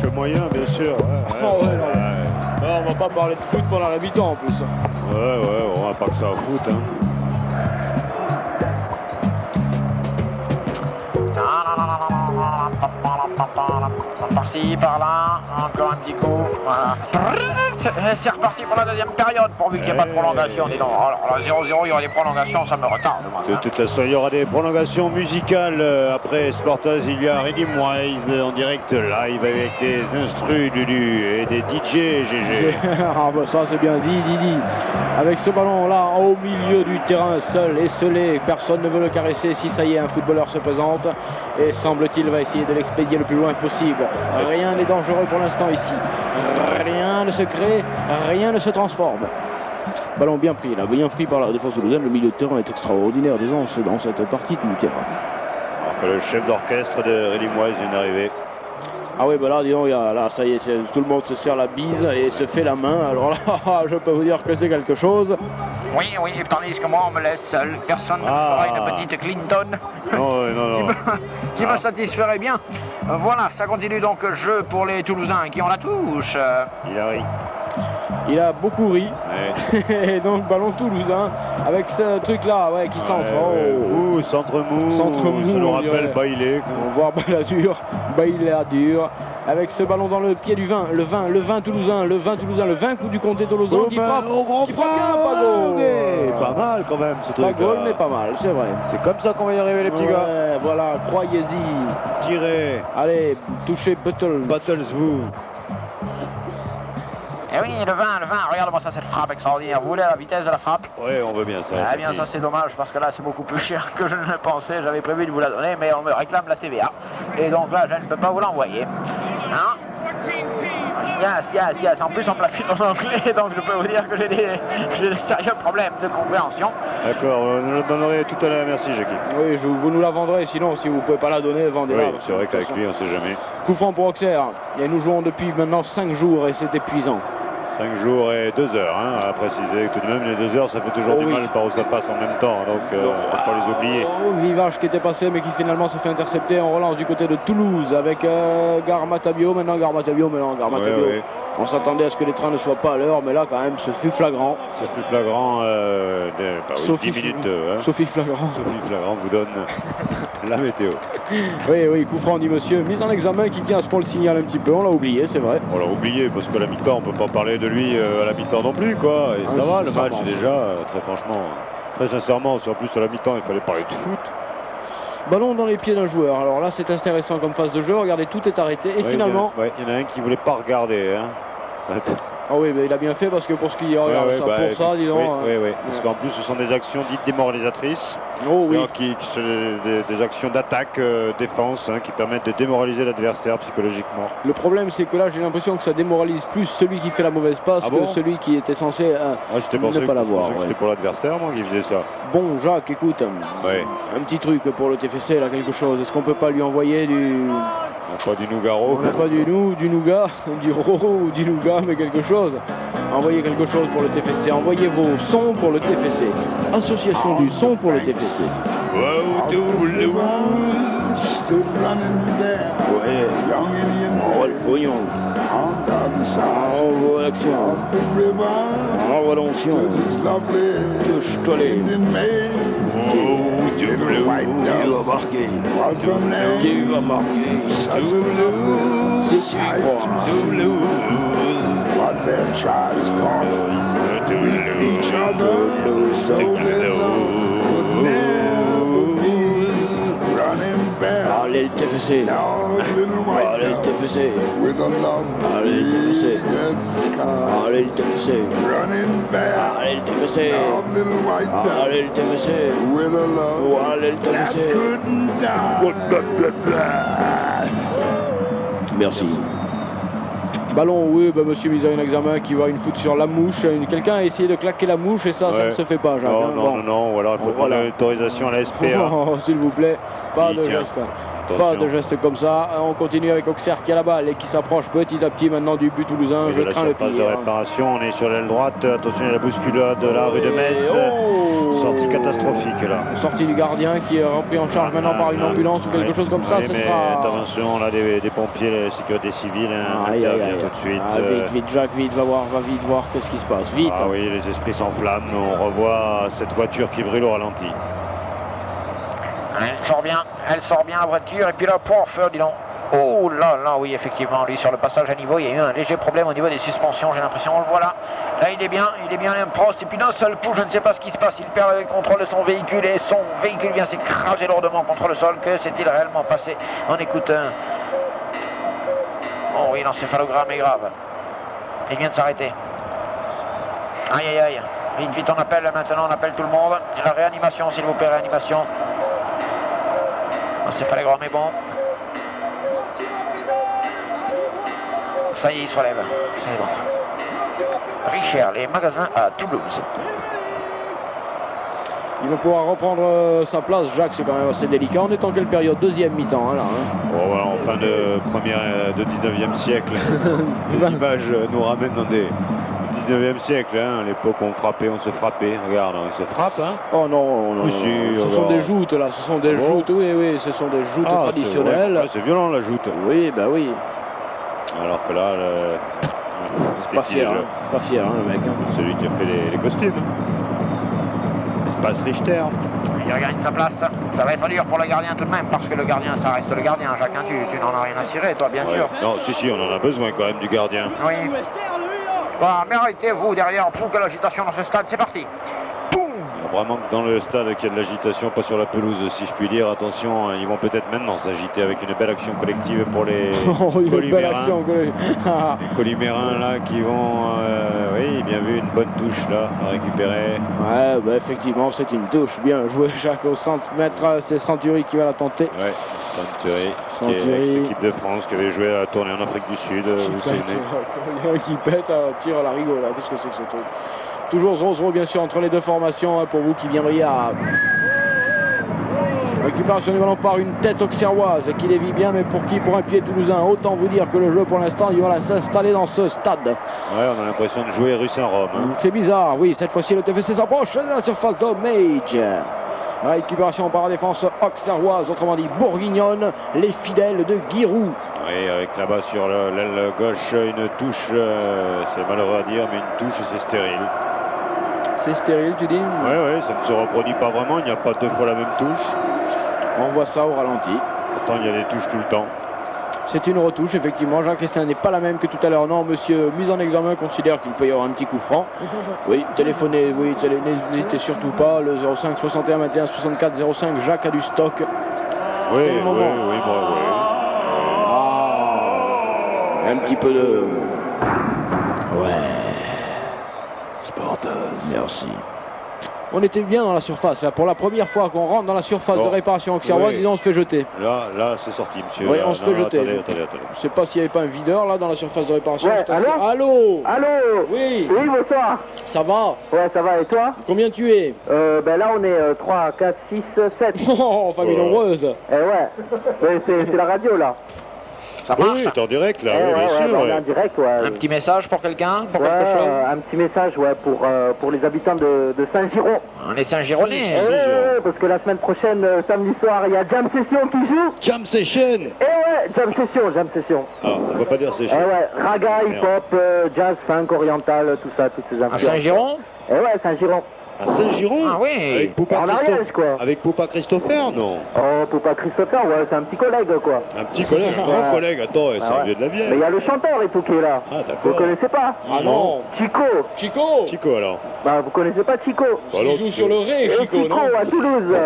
Gauche moyen, bien sûr. Oh, ouais, non. Non, on va pas parler de foot pendant la mi-temps en plus. Ouais, on va pas que ça au foot. Hein. Par-ci, par-là, encore un petit coup. Voilà. C'est reparti pour la deuxième période, pourvu qu'il n'y ait pas de prolongation. Dis donc, alors là, 0-0, il y aura des prolongations, ça me retarde. Moi, ça. De toute façon, il y aura des prolongations musicales après Sportaz. Il y a Rhythm Wise en direct live avec des instrus et des DJ GG. Ah bah ça c'est bien dit, Didi. Avec ce ballon là au milieu du terrain, seul et scellé, personne ne veut le caresser. Si ça y est, un footballeur se présente et semble-t-il va essayer de l'expédier le plus loin possible. Rien n'est dangereux pour l'instant ici. Rien ne se crée, rien ne se transforme. Ballon bien pris là, bien pris par la défense de Lausanne. Le milieu de terrain est extraordinaire dans cette partie de terrain. Alors que le chef d'orchestre de Rhythm Wise vient d'arriver. Ah oui, bah là, dis donc, là, ça y est, tout le monde se serre la bise et se fait la main. Alors là, je peux vous dire que c'est quelque chose. Oui, tandis que moi, on me laisse seul. Personne ne me fera une petite Clinton Non. qui me satisferait bien. Voilà, ça continue donc jeu pour les Toulousains qui ont la touche. Il a beaucoup ri. Ouais. Et donc, ballon toulousain avec ce truc-là qui centre. Centre mou. Centre mou. Ça nous rappelle Bailey. On voit Bailladure. Avec ce ballon dans le pied du 20, le 20 toulousain, le 20 coup du Comté Tolosan qui frappe bien, pas goal. Pas mal quand même ce truc. Pas goal, mais pas mal, c'est vrai. C'est comme ça qu'on va y arriver les petits gars. Voilà, croyez-y. Tirez. Allez, touchez Battles vous. Eh oui, le 20, regarde-moi ça, cette frappe extraordinaire. Vous voulez la vitesse de la frappe? Oui, on veut bien ça. Ah bien, ça c'est dommage parce que là c'est beaucoup plus cher que je ne le pensais. J'avais prévu de vous la donner, mais on me réclame la TVA. Et donc là, je ne peux pas vous l'envoyer. Hein? Yes. En plus, on me l'a fait en anglais, donc je peux vous dire que j'ai des sérieux problèmes de compréhension. D'accord, on le donnerait tout à l'heure. Merci, Jackie. Oui, vous nous la vendrez, sinon si vous ne pouvez pas la donner, vendez-la. Oui, c'est vrai qu'avec lui, on ne sait jamais. Coup franc pour Auxerre. Et nous jouons depuis maintenant 5 jours et c'est épuisant. 5 jours et 2 heures, à préciser. Tout de même, les 2 heures, ça fait toujours du mal par où ça passe en même temps. Donc, on ne va pas les oublier. Vivage qui était passé, mais qui finalement se fait intercepter. On relance du côté de Toulouse avec Garmatabio. Maintenant, Garmatabio. Ouais. On s'attendait à ce que les trains ne soient pas à l'heure, mais là, quand même, ce fut flagrant. Ça fut flagrant. 10 minutes. Sophie Flagrant. Sophie Flagrant vous donne la météo. Oui, coup franc, dit monsieur. Mise en examen qui tient à ce qu'on le signale un petit peu. On l'a oublié, c'est vrai. On l'a oublié parce qu'à la mi-temps, on ne peut pas parler de lui à la mi-temps non plus, quoi. Et ça va, le match déjà, très franchement, très sincèrement, si en plus à la mi-temps, il fallait parler de foot. Ballon dans les pieds d'un joueur. Alors là, c'est intéressant comme phase de jeu. Regardez, tout est arrêté. Et finalement... Il y en a un qui ne voulait pas regarder. Ah oui, mais il a bien fait parce que pour ce qui regarde pour ça, dis donc. Oui. Parce qu'en plus, ce sont des actions dites démoralisatrices. Oh oui. Qui sont des actions d'attaque, défense, qui permettent de démoraliser l'adversaire psychologiquement. Le problème, c'est que là, j'ai l'impression que ça démoralise plus celui qui fait la mauvaise passe que celui qui était censé ne pas l'avoir. C'était pour l'adversaire, moi, qui faisait ça. Bon, Jacques, écoute, un petit truc pour le TFC, là, quelque chose. Est-ce qu'on peut pas lui envoyer du... Pas du Nougaro. On n'a pas du nougat, du roro ou du nougat, mais quelque chose. Envoyez quelque chose pour le TFC. Envoyez vos sons pour le TFC. Association du son pour le TFC. Ouais. On voit le pognon. On voit l'action. On voit l'onction. Touche-toi-les. Tu vas marquer. Tu vas marquer. Si tu y crois. Allez le TFC. Allez le TFC. Allez le TFC. Allez le TFC. Allez le TFC. Allez le TFC. Allez le TFC. Merci. Ballon, oui, monsieur mise en examen qui va une foot sur la mouche. Quelqu'un a essayé de claquer la mouche et ça ne se fait pas, Jacques. Non, ou alors il faut prendre l'autorisation à la SPA. S'il vous plaît, pas de geste. Pas de geste comme ça. On continue avec Auxerre qui a la balle et qui s'approche petit à petit maintenant du but toulousain. Je crains le pire. De réparation, on est sur l'aile droite. Attention à la bousculade de la rue de Metz. Sortie catastrophique là. Sortie du gardien qui est repris en charge maintenant par une ambulance ou quelque chose comme ça. Oui, mais intervention là des pompiers, la sécurité civile. Intervient tout de suite. Vite, Jacques, vite, va vite voir qu'est-ce qui se passe. Vite. Ah oui, les esprits s'enflamment. On revoit cette voiture qui brûle au ralenti. Elle sort bien la voiture et puis là, feu, dis donc. Oh là là, oui, effectivement, lui sur le passage à niveau, il y a eu un léger problème au niveau des suspensions, j'ai l'impression, on le voit là. Là, il est bien, Prost, et puis d'un seul coup, je ne sais pas ce qui se passe, il perd le contrôle de son véhicule et son véhicule vient s'écraser lourdement contre le sol. Que s'est-il réellement passé? On écoute un... Oh oui, l'encéphalogramme est grave. Il vient de s'arrêter. Aïe, aïe, aïe. Vite, on appelle maintenant, on appelle tout le monde. La réanimation, s'il vous plaît, réanimation. L'encéphalogramme est bon. Ça y est, il se relève. C'est bon. Richard, les magasins à Toulouse. Il va pouvoir reprendre sa place. Jacques, c'est quand même assez délicat. On est en quelle période? Deuxième mi-temps, là. Oh, voilà, en fin de 19e siècle. Ces images nous ramènent dans des 19e siècle. À l'époque, on se frappait. Regarde, on se frappe. Oh non. Ce sont des joutes, là. Ce sont des joutes. Oui, ce sont des joutes traditionnelles. C'est violent, la joute. Oui, bah oui. Alors que là, c'est pas fier, le mec. Celui qui a fait les costumes. Espace Richter. Il regagne sa place. Ça va être dur pour le gardien tout de même, parce que le gardien, ça reste le gardien. Jacques, tu n'en as rien à cirer, toi, bien sûr. Non, si, on en a besoin quand même du gardien. Oui. Mais arrêtez-vous derrière, on prouve que l'agitation dans ce stade, c'est parti. Vraiment que dans le stade qu'il y a de l'agitation, pas sur la pelouse si je puis dire. Attention, ils vont peut-être maintenant s'agiter avec une belle action collective pour les Colimérins là qui vont, oui, bien vu, une bonne touche là à récupérer. Ouais, bah, effectivement, c'est une touche. Bien joué, Jacques, au centimètre. C'est Century qui va la tenter. Ouais, Century, qui est ex-équipe de France, qui avait joué à la tournée en Afrique du Sud. Qui pète, tire à la rigole. Qu'est-ce que c'est que ce truc? Toujours 0-0 bien sûr entre les deux formations pour vous qui viendriez à récupération du ballon par une tête auxerroise qui dévie bien, mais pour un pied toulousain. Autant vous dire que le jeu pour l'instant il va s'installer dans ce stade. Ouais, on a l'impression de jouer rue Saint-Rome. C'est bizarre, oui, cette fois-ci le TFC s'approche de la surface d'Omage. Récupération par la défense auxerroise, autrement dit bourguignonne, les fidèles de Giroud. Oui, avec là-bas sur l'aile gauche une touche, c'est malheureux à dire, mais une touche c'est stérile. C'est stérile, tu dis? Oui, ça ne se reproduit pas vraiment, il n'y a pas deux fois la même touche. On voit ça au ralenti. Pourtant, il y a des touches tout le temps. C'est une retouche, effectivement. Jean-Christin n'est pas la même que tout à l'heure. Non, monsieur, mise en examen, considère qu'il peut y avoir un petit coup franc. Oui, téléphonez, n'hésitez surtout pas. Le 05 61 21 64 05, Jacques a du stock. Oui, c'est le moment. Un petit peu de... Merci. On était bien dans la surface. Là, pour la première fois qu'on rentre dans la surface de réparation auxerroise, disons, on se fait jeter. Là c'est sorti, monsieur. Oui, on se fait jeter. Attendez. Je ne sais pas s'il n'y avait pas un videur là dans la surface de réparation. Ouais, allô. Oui, bonsoir. Ça va? Ouais, ça va, et toi? Combien tu es? Là, on est 3, 4, 6, 7. Oh, famille nombreuse. C'est la radio, là. Ça marche? Oui, t'es en direct là, bien sûr. Bah, on est en direct, Un petit message pour quelqu'un? Pour quelque chose? Un petit message, pour les habitants de Saint-Giron. On est Saint-Gironnais. Parce que la semaine prochaine, samedi soir, il y a Jam Session qui joue. Jam Session. Jam Session. Ah, on va pas dire Session. Raga, hip-hop, jazz, funk, oriental, tout ça, toutes ces influences. À Saint-Giron? Saint-Giron. À Saint-Giron? Ah oui. Avec Poupa en Ariège, quoi. Avec Poupa Christopher, non? Oh, Poupa Christopher, c'est un petit collègue, quoi. Un petit collègue, un grand collègue. Attends, c'est un vieux de la vieille. Mais il y a le chanteur et tout qui est là. Ah, d'accord. Vous connaissez pas? Ah non. Chico alors. Bah, vous connaissez pas Chico? Il joue sur le Ré, Chico, non? Chico, à Toulouse.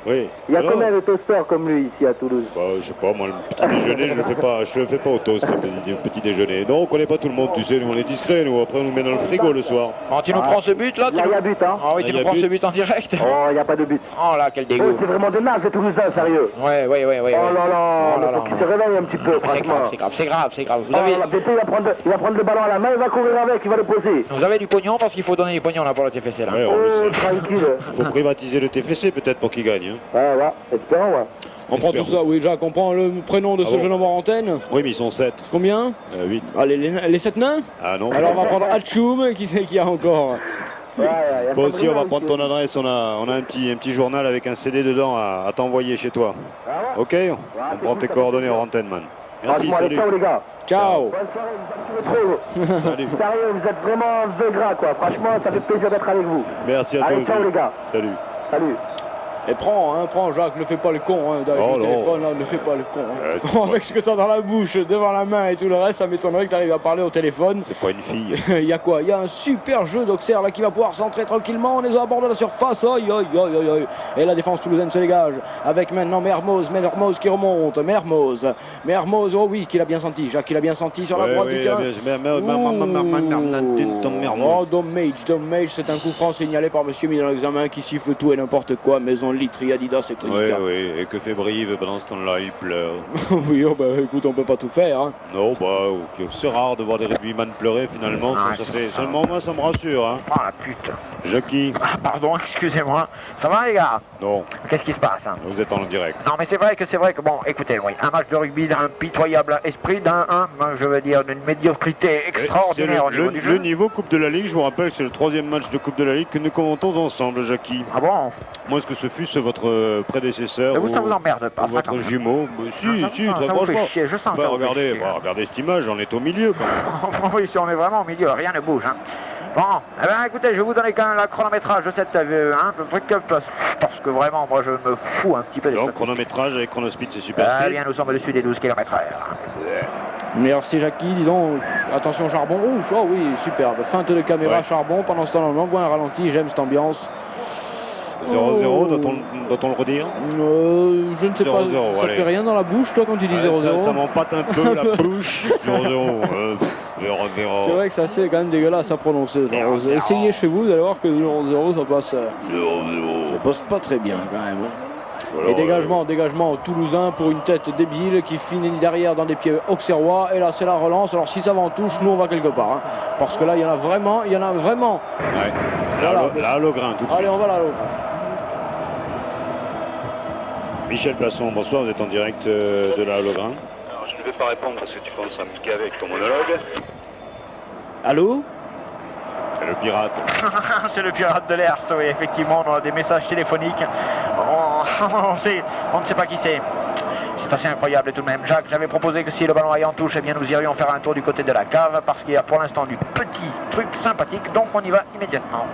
Oui. Il y a combien de toasters comme lui ici à Toulouse? Je sais pas, moi le petit déjeuner je le fais pas au toast, le petit déjeuner. Non, on connaît pas tout le monde, tu sais, nous on est discrets, nous après on nous met dans le frigo le soir. Oh, tu nous prends ce but là? Là il y a but, hein. Ah oui, tu nous prends ce but en direct? Oh, il n'y a pas de but. Oh là, quel dégoût. C'est vraiment des nazes, les Toulousains, sérieux. Ouais. Oh là là, faut qu'il se réveille un petit peu, franchement. C'est grave. Vous avez... il va prendre le ballon à la main, il va courir avec, il va le poser. Vous avez du pognon parce qu'il faut donner du pognon là pour le TFC là. Ouais, tranquille. faut privatiser le TFC peut-être pour qu'il gagne. Espérons, On prend tout ça, oui, Jacques, on prend le prénom de ce jeune homme en antenne. Oui, mais ils sont 7. Combien 8. Allez, les 7 nains. Ah non. Alors on va prendre Hachoum, qui c'est qu'il y a encore? Moi aussi, on va prendre ton adresse. On a un petit journal avec un CD dedans à t'envoyer chez toi. Ok. On prend tes coordonnées en antenne, man. Merci, salut. Ciao les gars. Ciao. Bonne soirée, vous êtes trop. Salut. Sérieux, vous êtes vraiment de gras quoi. Franchement, ça fait plaisir d'être avec vous. Merci à toi Allez, aussi. ciao les gars. Salut. Salut. Et prends Jacques, ne fais pas le con, avec le téléphone, là, ne fais pas le con. Avec ce que tu as dans la bouche, devant la main et tout le reste, ça m'étonnerait que tu arrives à parler au téléphone. C'est pas une fille. Il y a quoi? Il y a un super jeu d'Auxerre là qui va pouvoir centrer tranquillement. On est à bord de la surface. Aïe, aïe, aïe, aïe, aïe. Et la défense toulousaine se dégage. Avec maintenant Mermoz qui remonte. Mermoz, oh oui, qu'il a bien senti. Jacques, il a bien senti sur la droite du terrain. Oh, Dommage, c'est un coup franc signalé par monsieur mis dans l'examen qui siffle tout et n'importe quoi. Maison Litry, Adidas et Konica. Oui. Et que fait Brive pendant ce temps-là? Il pleure. Oui, oh, bah écoute, on peut pas tout faire. Hein. Non, c'est rare de voir des rugbyman pleurer finalement. Ça fait seulement moi, ça me rassure. Hein. Oh la pute. Jackie. Ah, pardon, excusez-moi. Ça va les gars? Non. Qu'est-ce qui se passe hein? Vous êtes en direct. Non mais c'est vrai que bon, écoutez, oui, un match de rugby d'un pitoyable esprit, je veux dire, d'une médiocrité extraordinaire au niveau du jeu. Le niveau Coupe de la Ligue, je vous rappelle que c'est le 3e match de Coupe de la Ligue que nous commentons ensemble, Jackie. Ah bon? Moi, est-ce que ce fut votre prédécesseur vous, ça vous emmerde pas, ça, votre jumeau? Si, très ça vous fait franchement. chier, je sens que ça vous fait chier. Regardez cette image, on est au milieu quand même. Oui, si on est vraiment au milieu, rien ne bouge. Hein. Bon, eh bien écoutez, je vais vous donner quand même le chronométrage de cette le truc parce que vraiment, moi je me fous un petit peu des Donc, statistiques. chronométrage avec chronospeed, c'est super. Eh bien, nous sommes au-dessus des 12 km/h. Merci Jackie, dis donc, attention Charbon rouge, oh oui, superbe, feinte de caméra Charbon, pendant ce temps on envoie un ralenti, j'aime cette ambiance. 0-0, doit-on le redire? Je ne sais 0, pas, 0, ça te fait rien dans la bouche toi quand tu dis 0-0? Ça m'empâte un peu la bouche, 0-0, 0-0. C'est vrai que ça c'est quand même dégueulasse à prononcer. Essayez chez vous, vous allez voir que 0-0 ça passe, ça passe pas très bien quand même. Et dégagement toulousain pour une tête débile qui finit derrière dans des pieds auxerrois. Et là c'est la relance. Alors si ça va en touche, nous on va quelque part. Hein. Parce que là il y en a vraiment. Ouais. Là, Logrin, tout de suite. Allez, on va là. Michel Plasson, bonsoir, vous êtes en direct de la Logrin. Alors je ne vais pas répondre parce que tu commences à me piquer avec ton monologue. Allô? C'est le pirate. C'est le pirate de l'Air, oui, effectivement, on a des messages téléphoniques. On ne sait pas qui c'est. C'est assez incroyable tout de même. Jacques, j'avais proposé que si le ballon aille en touche, eh bien nous irions faire un tour du côté de la cave parce qu'il y a pour l'instant du petit truc sympathique, donc on y va immédiatement.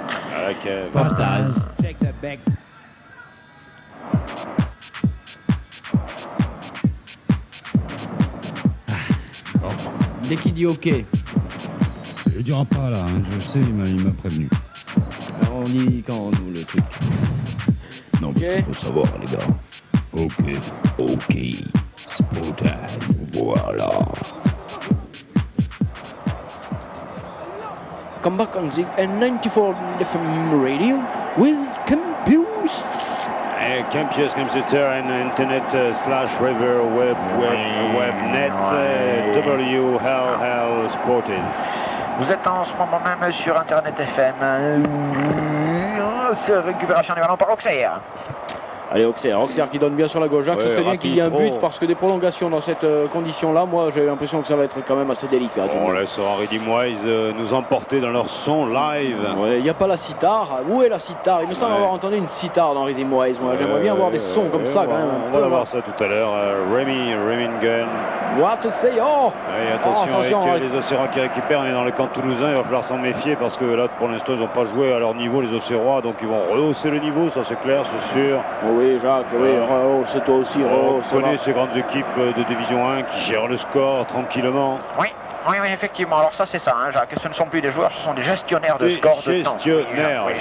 Dès qu'il dit OK. Il ne dira pas là, hein. Je sais, il m'a prévenu. Alors on dit quand nous le truc. Non, mais il faut savoir les gars. Ok. Spottaz, voilà. Come back on the N94 FM radio with Campus. Campus, internet /river webnet WLL Sporting. Vous êtes en ce moment même sur Internet FM. Récupération du ballon par Auxerre. Allez, Auxerre qui donne bien sur la gauche. Jacques, ce serait bien qu'il y ait un but parce que des prolongations dans cette condition-là, moi j'ai l'impression que ça va être quand même assez délicat. On laissera Redim Wise nous emporter dans leur son live. Il n'y a pas la sitar. Où est la sitar? Il me semble avoir entendu une sitar dans Redim Wise. Moi j'aimerais bien avoir des sons comme ça quand même. On va voir ça tout à l'heure. Remingen. What to say? Attention avec les Auxerrois qui récupèrent. On est dans le camp toulousain. Il va falloir s'en méfier parce que là pour l'instant ils n'ont pas joué à leur niveau les Auxerrois. Donc ils vont rehausser le niveau, ça c'est clair, c'est sûr. Oui, Jacques, c'est toi aussi. On connaît ces grandes équipes de Division 1 qui gèrent le score tranquillement. Oui, effectivement. Alors ça, c'est ça, hein, Jacques. Ce ne sont plus des joueurs, ce sont des gestionnaires de score de temps.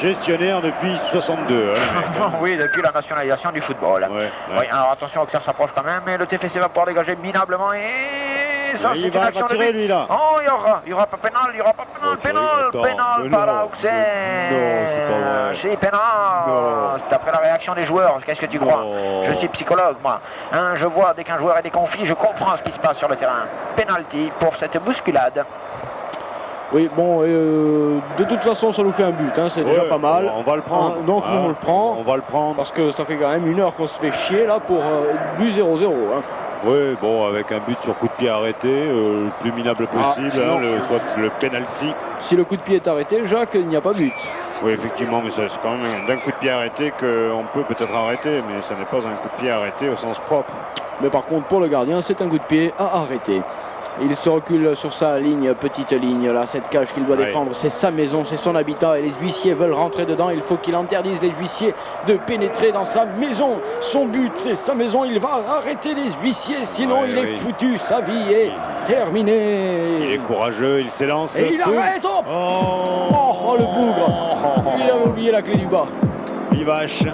Gestionnaires depuis 62. Oui, depuis la nationalisation du football. Oui, alors attention, Auxerre s'approche quand même. Et le TFC va pouvoir dégager minablement. Et ça, c'est une action de lui là. Oh, il y aura pas pénal, pénal par Auxerre. Non, c'est pas vrai. C'est pénal. C'est après la réaction des joueurs. Qu'est-ce que tu crois? Je suis psychologue, moi. Hein, je vois dès qu'un joueur est déconfit, je comprends ce qui se passe sur le terrain. Penalty pour cette bousculade. Oui, bon, de toute façon, ça nous fait un but, hein, c'est déjà pas mal. On va le prendre. Donc on le prend. On va le prendre. Parce que ça fait quand même 1 heure qu'on se fait chier là pour but 0-0. Hein. Oui, bon, avec un but sur coup de pied arrêté, le plus minable possible, soit le penalty. Si le coup de pied est arrêté, Jacques, il n'y a pas but. Oui, effectivement, mais c'est quand même d'un coup de pied arrêté qu'on peut peut-être arrêter, mais ça n'est pas un coup de pied arrêté au sens propre. Mais par contre, pour le gardien, c'est un coup de pied à arrêter. Il se recule sur sa ligne, petite ligne, là, cette cage qu'il doit défendre, c'est sa maison, c'est son habitat, et les huissiers veulent rentrer dedans. Il faut qu'il interdise les huissiers de pénétrer dans sa maison. Son but, c'est sa maison, il va arrêter les huissiers, sinon il est foutu, sa vie est terminée. Il est courageux, il s'élance. Et il arrête, oh, le bougre. Il a oublié la clé du bas. Vivache.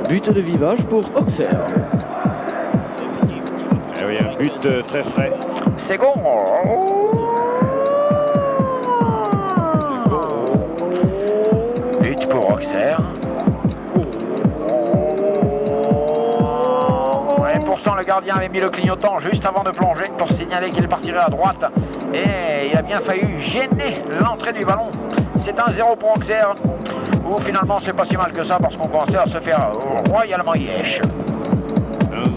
But de Vivache pour Auxerre. Eh oui, un but très frais. C'est bon. But pour Auxerre. Et pourtant le gardien avait mis le clignotant juste avant de plonger pour signaler qu'il partirait à droite. Et il a bien failli gêner l'entrée du ballon. C'est 1-0 pour Auxerre. Ou finalement c'est pas si mal que ça parce qu'on commençait à se faire royalement yèche.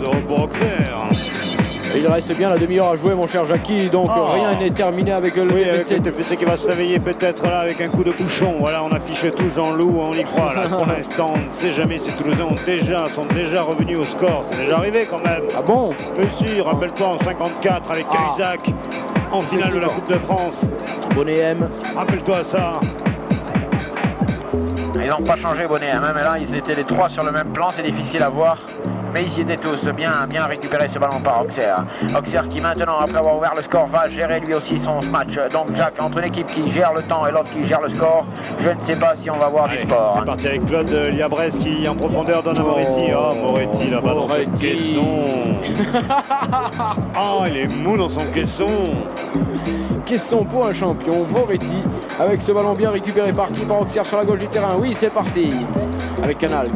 1-0 pour Auxerre. Il reste bien la demi-heure à jouer, mon cher Jackie, donc rien n'est terminé avec le TFC. Le TFC qui va se réveiller peut-être là avec un coup de bouchon. Voilà, on affiche tout Jean-Loup, on y croit là. Pour l'instant, on ne sait jamais, ces Toulousains sont déjà revenus au score. C'est déjà arrivé quand même. Ah bon? Monsieur, rappelle-toi en 54 avec Cahuzac en finale de la Coupe de France. Bonnet M. Rappelle-toi ça. Ils n'ont pas changé Bonnet, même là ils étaient les trois sur le même plan, c'est difficile à voir. Mais ils y étaient tous, bien récupéré ce ballon par Auxerre. Auxerre qui maintenant, après avoir ouvert le score, va gérer lui aussi son match. Donc Jacques, entre une équipe qui gère le temps et l'autre qui gère le score, je ne sais pas si on va voir du sport. C'est parti avec Claude Liabrez qui en profondeur donne à Moretti. Oh, Moretti là-bas dans son caisson. Oh, il est mou dans son caisson. Caisson pour un champion, Moretti, avec ce ballon bien récupéré par qui? Par Auxerre sur la gauche du terrain. Oui, c'est parti. Avec Canal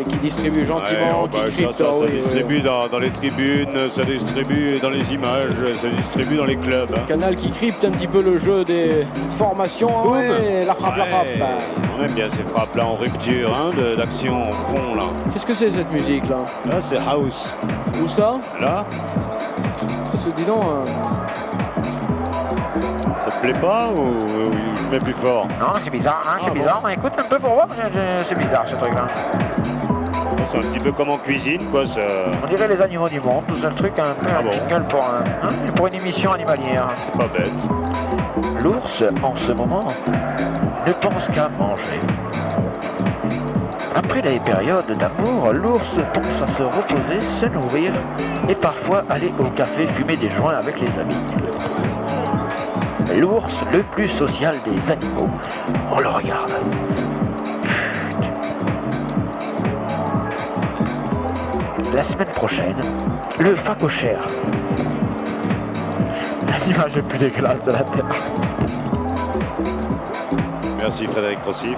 qui distribue gentiment, qui crypte. Ça distribue dans les tribunes, ça distribue dans les images, ça distribue dans les clubs. Hein. Canal qui crypte un petit peu le jeu des formations. Ouais, la frappe. On aime bien ces frappes là en rupture, hein, d'action en fond là. Qu'est-ce que c'est cette musique là? Là c'est house. Où ça? Là. Ça se dit donc. Ça te plaît pas ou je mets plus fort? Non, c'est bizarre, hein, c'est bizarre. Bon. Écoute un peu pour voir, c'est bizarre ce truc là. C'est un petit peu comme en cuisine, quoi. Ça... On dirait les animaux du monde, tout un truc un peu jingle pour une émission animalière. C'est pas bête. L'ours, en ce moment, ne pense qu'à manger. Après les périodes d'amour, l'ours pense à se reposer, se nourrir et parfois aller au café fumer des joints avec les amis. L'ours, le plus social des animaux. On le regarde. La semaine prochaine, le phacochère. L'image le plus dégueulasse de la Terre. Merci Frédéric Rossif.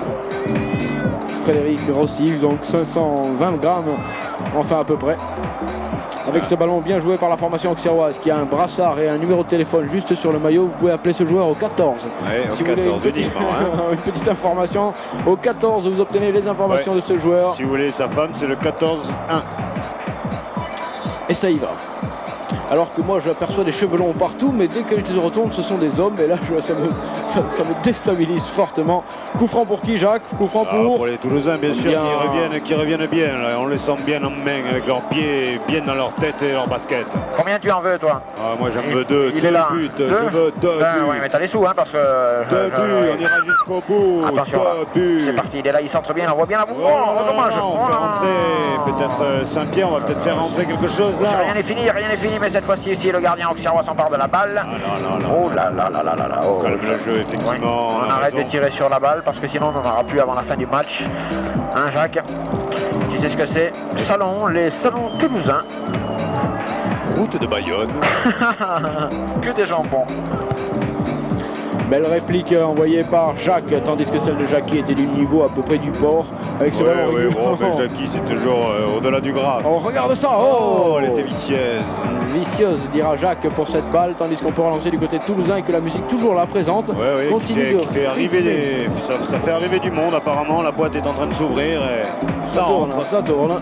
Frédéric Rossif, donc 520 grammes, enfin à peu près. Avec ce ballon bien joué par la formation auxerroise qui a un brassard et un numéro de téléphone juste sur le maillot. Vous pouvez appeler ce joueur au 14. Ouais, au si 14, vous voulez une petite information, au 14 vous obtenez les informations de ce joueur. Si vous voulez sa femme, c'est le 14-1. Et ça y va. Alors que moi j'aperçois des cheveux longs partout, mais dès que je retourne ce sont des hommes, et là ça me déstabilise fortement. Coup franc pour qui, Jacques? Coup franc pour les Toulousains bien sûr, qui reviennent bien, là. On les sent bien en main, avec leurs pieds bien dans leur tête et leur basket. Combien tu en veux toi? Moi j'en veux deux, il est là. Buts, je veux deux buts. Oui mais t'as les sous hein, parce que... Deux buts, on ira jusqu'au bout. Attention là, c'est parti, il est là, il centre bien, on voit bien la boue. Dommage. On fait rentrer peut-être Saint-Pierre, on va peut-être faire rentrer quelque chose là. Rien n'est fini, mais cette fois-ci ici le gardien auxerrois s'empare de la balle. Oh là là là là là là. On calme le jeu effectivement. Ouais. On arrête de tirer sur la balle parce que sinon on n'en aura plus avant la fin du match. Hein Jacques? Tu sais ce que c'est? Les salons toulousains. Route de Bayonne. Que des jambons. Belle réplique envoyée par Jacques, tandis que celle de Jackie était du niveau à peu près du port. avec ce ballon Oui, régulier. bon, Jackie, c'est toujours au-delà du grave. On regarde ça. Oh, elle était vicieuse. Vicieuse, dira Jacques pour cette balle, tandis qu'on peut relancer du côté toulousain et que la musique toujours là présente Ouais, continue qui fait arriver ça fait arriver du monde apparemment. La boîte est en train de s'ouvrir et ça rentre. ça tourne.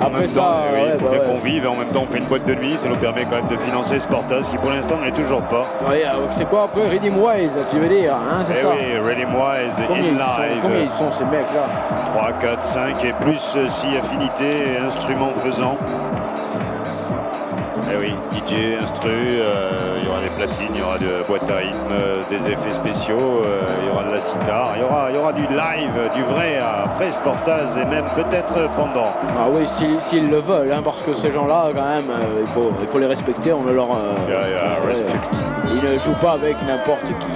Après ça, il faut bien qu'on vive et en même temps on fait une boîte de nuit. Ça nous permet quand même de financer Sportaz qui pour l'instant ne l'est toujours pas. Ouais, c'est quoi après Redeem Wise, tu veux dire, hein, c'est ça. Oui, Redeem Wise, combien In ils sont ces mecs là? 3, 4, 5 et plus si affinité et instruments faisant. Eh oui, DJ, instru, il y aura des platines, il y aura de boîtes à rythme, des effets spéciaux, il y aura de la sitar, il y aura du live, du vrai après Sportaz et même peut-être pendant. Ah oui, s'ils le veulent, hein, parce que ces gens-là, quand même, il faut les respecter, on ne leur... ils ne jouent pas avec n'importe qui.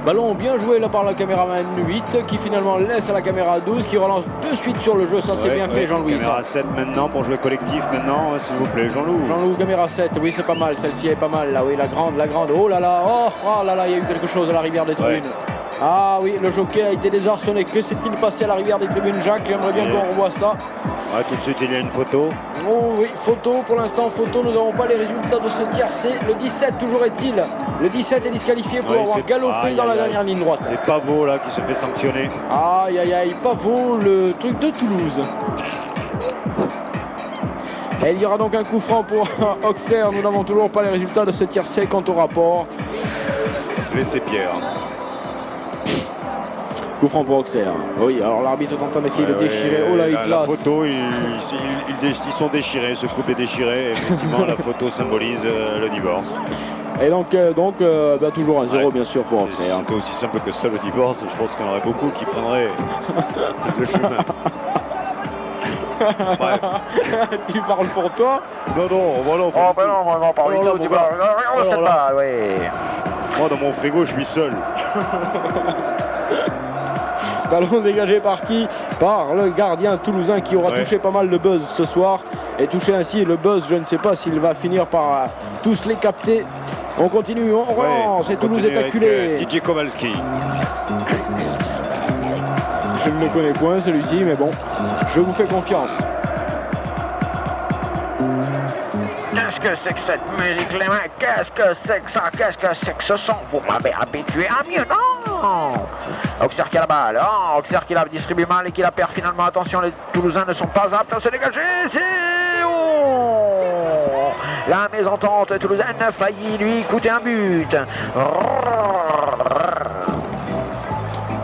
Ballon bien joué là par la caméraman 8 qui finalement laisse à la caméra 12 qui relance de suite sur le jeu. Ça c'est bien fait Jean-Louis. Caméra 7 maintenant pour jouer collectif maintenant s'il vous plaît Jean-Loup. Jean-Loup caméra 7, oui c'est pas mal, celle-ci est pas mal là, oui la grande, oh là là, oh là là, il y a eu quelque chose à la rivière des tribunes. Ah oui, le jockey a été désarçonné. Que s'est-il passé à la rivière des tribunes, Jacques? J'aimerais bien qu'on revoie ça. Ouais, tout de suite il y a une photo. Oh oui, photo pour l'instant, photo, nous n'avons pas les résultats de ce tiercé. Le 17 toujours est-il. Le 17 est disqualifié pour avoir galopé dans la dernière ligne droite. C'est Pavot là qui se fait sanctionner. Aïe aïe aïe, Pavot, le truc de Toulouse. Et il y aura donc un coup franc pour Auxerre. Nous n'avons toujours pas les résultats de ce tiercé quant au rapport. Laissez Pierre. Coup franc pour Auxerre. Oui, alors l'arbitre est en train d'essayer de déchirer. Oh là, il la glace. photo, ils sont déchirés, ce couple est déchiré. Effectivement, la photo symbolise le divorce. Et donc toujours un 0 bien sûr pour Auxerre. C'est aussi simple que ça le divorce. Je pense qu'il y en aurait beaucoup qui prendraient le chemin. Tu parles pour toi? Non, voilà. Oh ben non, on parle du divorce. Regarde cette balle, oui. Moi, dans mon frigo, je suis seul. Ballon dégagé par qui? Par le gardien toulousain qui aura touché pas mal de buzz ce soir. Et touché ainsi le buzz, je ne sais pas s'il va finir par tous les capter. On continue, on relance et Toulouse est acculé. DJ Kowalski. Je ne le connais point celui-ci, mais bon, je vous fais confiance. Qu'est-ce que c'est que cette musique, les mecs? Qu'est-ce que c'est que ça? Qu'est-ce que c'est que ce son? Vous m'avez habitué à mieux, non? Auxerre qui a la balle, Auxerre qui la distribue mal et qui la perd finalement. Attention, les Toulousains ne sont pas aptes à se dégager. La mésentente toulousaine a failli lui coûter un but.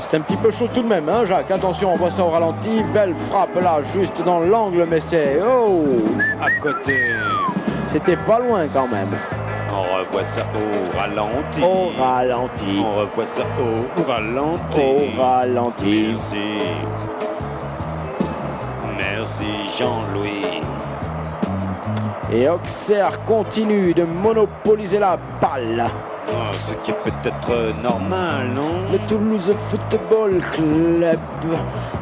C'est un petit peu chaud tout de même, hein, Jacques? Attention, on voit ça au ralenti. Belle frappe là, juste dans l'angle, mais c'est... Oh! À côté. C'était pas loin quand même. On revoit ça au ralenti. Au ralenti. On revoit ça au ralenti. Au ralenti. Merci Jean-Louis. Et Auxerre continue de monopoliser la balle. Ce qui est peut-être normal, non? Le Toulouse Football Club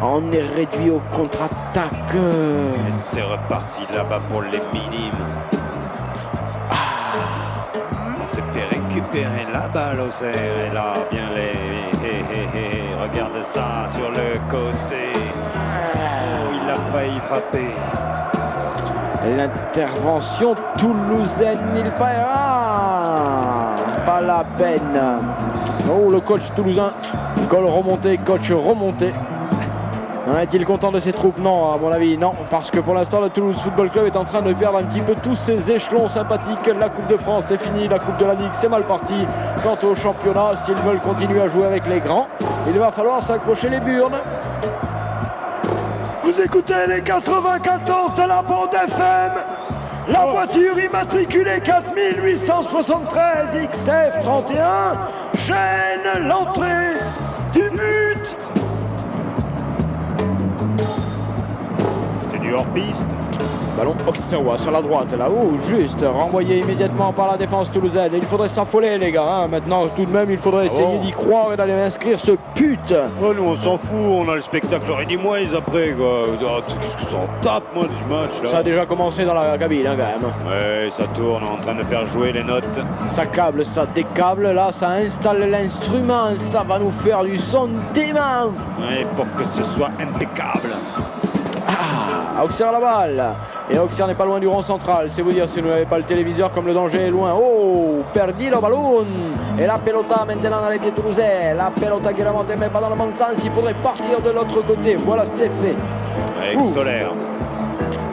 en est réduit au contre-attaque. Et c'est reparti là-bas pour les minimes. On s'est fait récupérer la balle, Auxerre. Et là, bien regarde ça sur le côté. Oh, il a failli frapper. L'intervention toulousaine, il paiera. Pas la peine. Oh, le coach toulousain. Coach remonté. Est-il content de ses troupes? Non, à mon avis, non. Parce que pour l'instant, le Toulouse Football Club est en train de perdre un petit peu tous ses échelons sympathiques. La Coupe de France, c'est fini. La Coupe de la Ligue, c'est mal parti. Quant au championnat, s'ils veulent continuer à jouer avec les grands, il va falloir s'accrocher les burnes. Vous écoutez les 94 de la bande FM. La voiture immatriculée 4873 XF31 gêne l'entrée du but. C'est du hors-piste. Ballon Auxerrois sur la droite, là-haut, juste, renvoyé immédiatement par la défense toulousaine. Il faudrait s'affoler, les gars. Hein. Maintenant, tout de même, il faudrait essayer d'y croire et d'aller inscrire ce pute. Oh, nous, on s'en fout, on a le spectacle Ready Moise après, quoi. Qu'est-ce que ça en tape, moi, du match, là. Ça a déjà commencé dans la cabine, hein, quand même. Ouais, ça tourne, on est en train de faire jouer les notes. Ça câble, ça décable, là, ça installe l'instrument, ça va nous faire du son dément. Ouais, pour que ce soit impeccable. Ah, Auxerre à la balle. Et Auxerre n'est pas loin du rond central. C'est vous dire si vous n'avez pas le téléviseur comme le danger est loin. Oh, perdu le ballon. Et la pelota maintenant dans les pieds toulousains. La pelota qui remonte mais pas dans le bon sens. Il faudrait partir de l'autre côté. Voilà, c'est fait. Avec Solaire.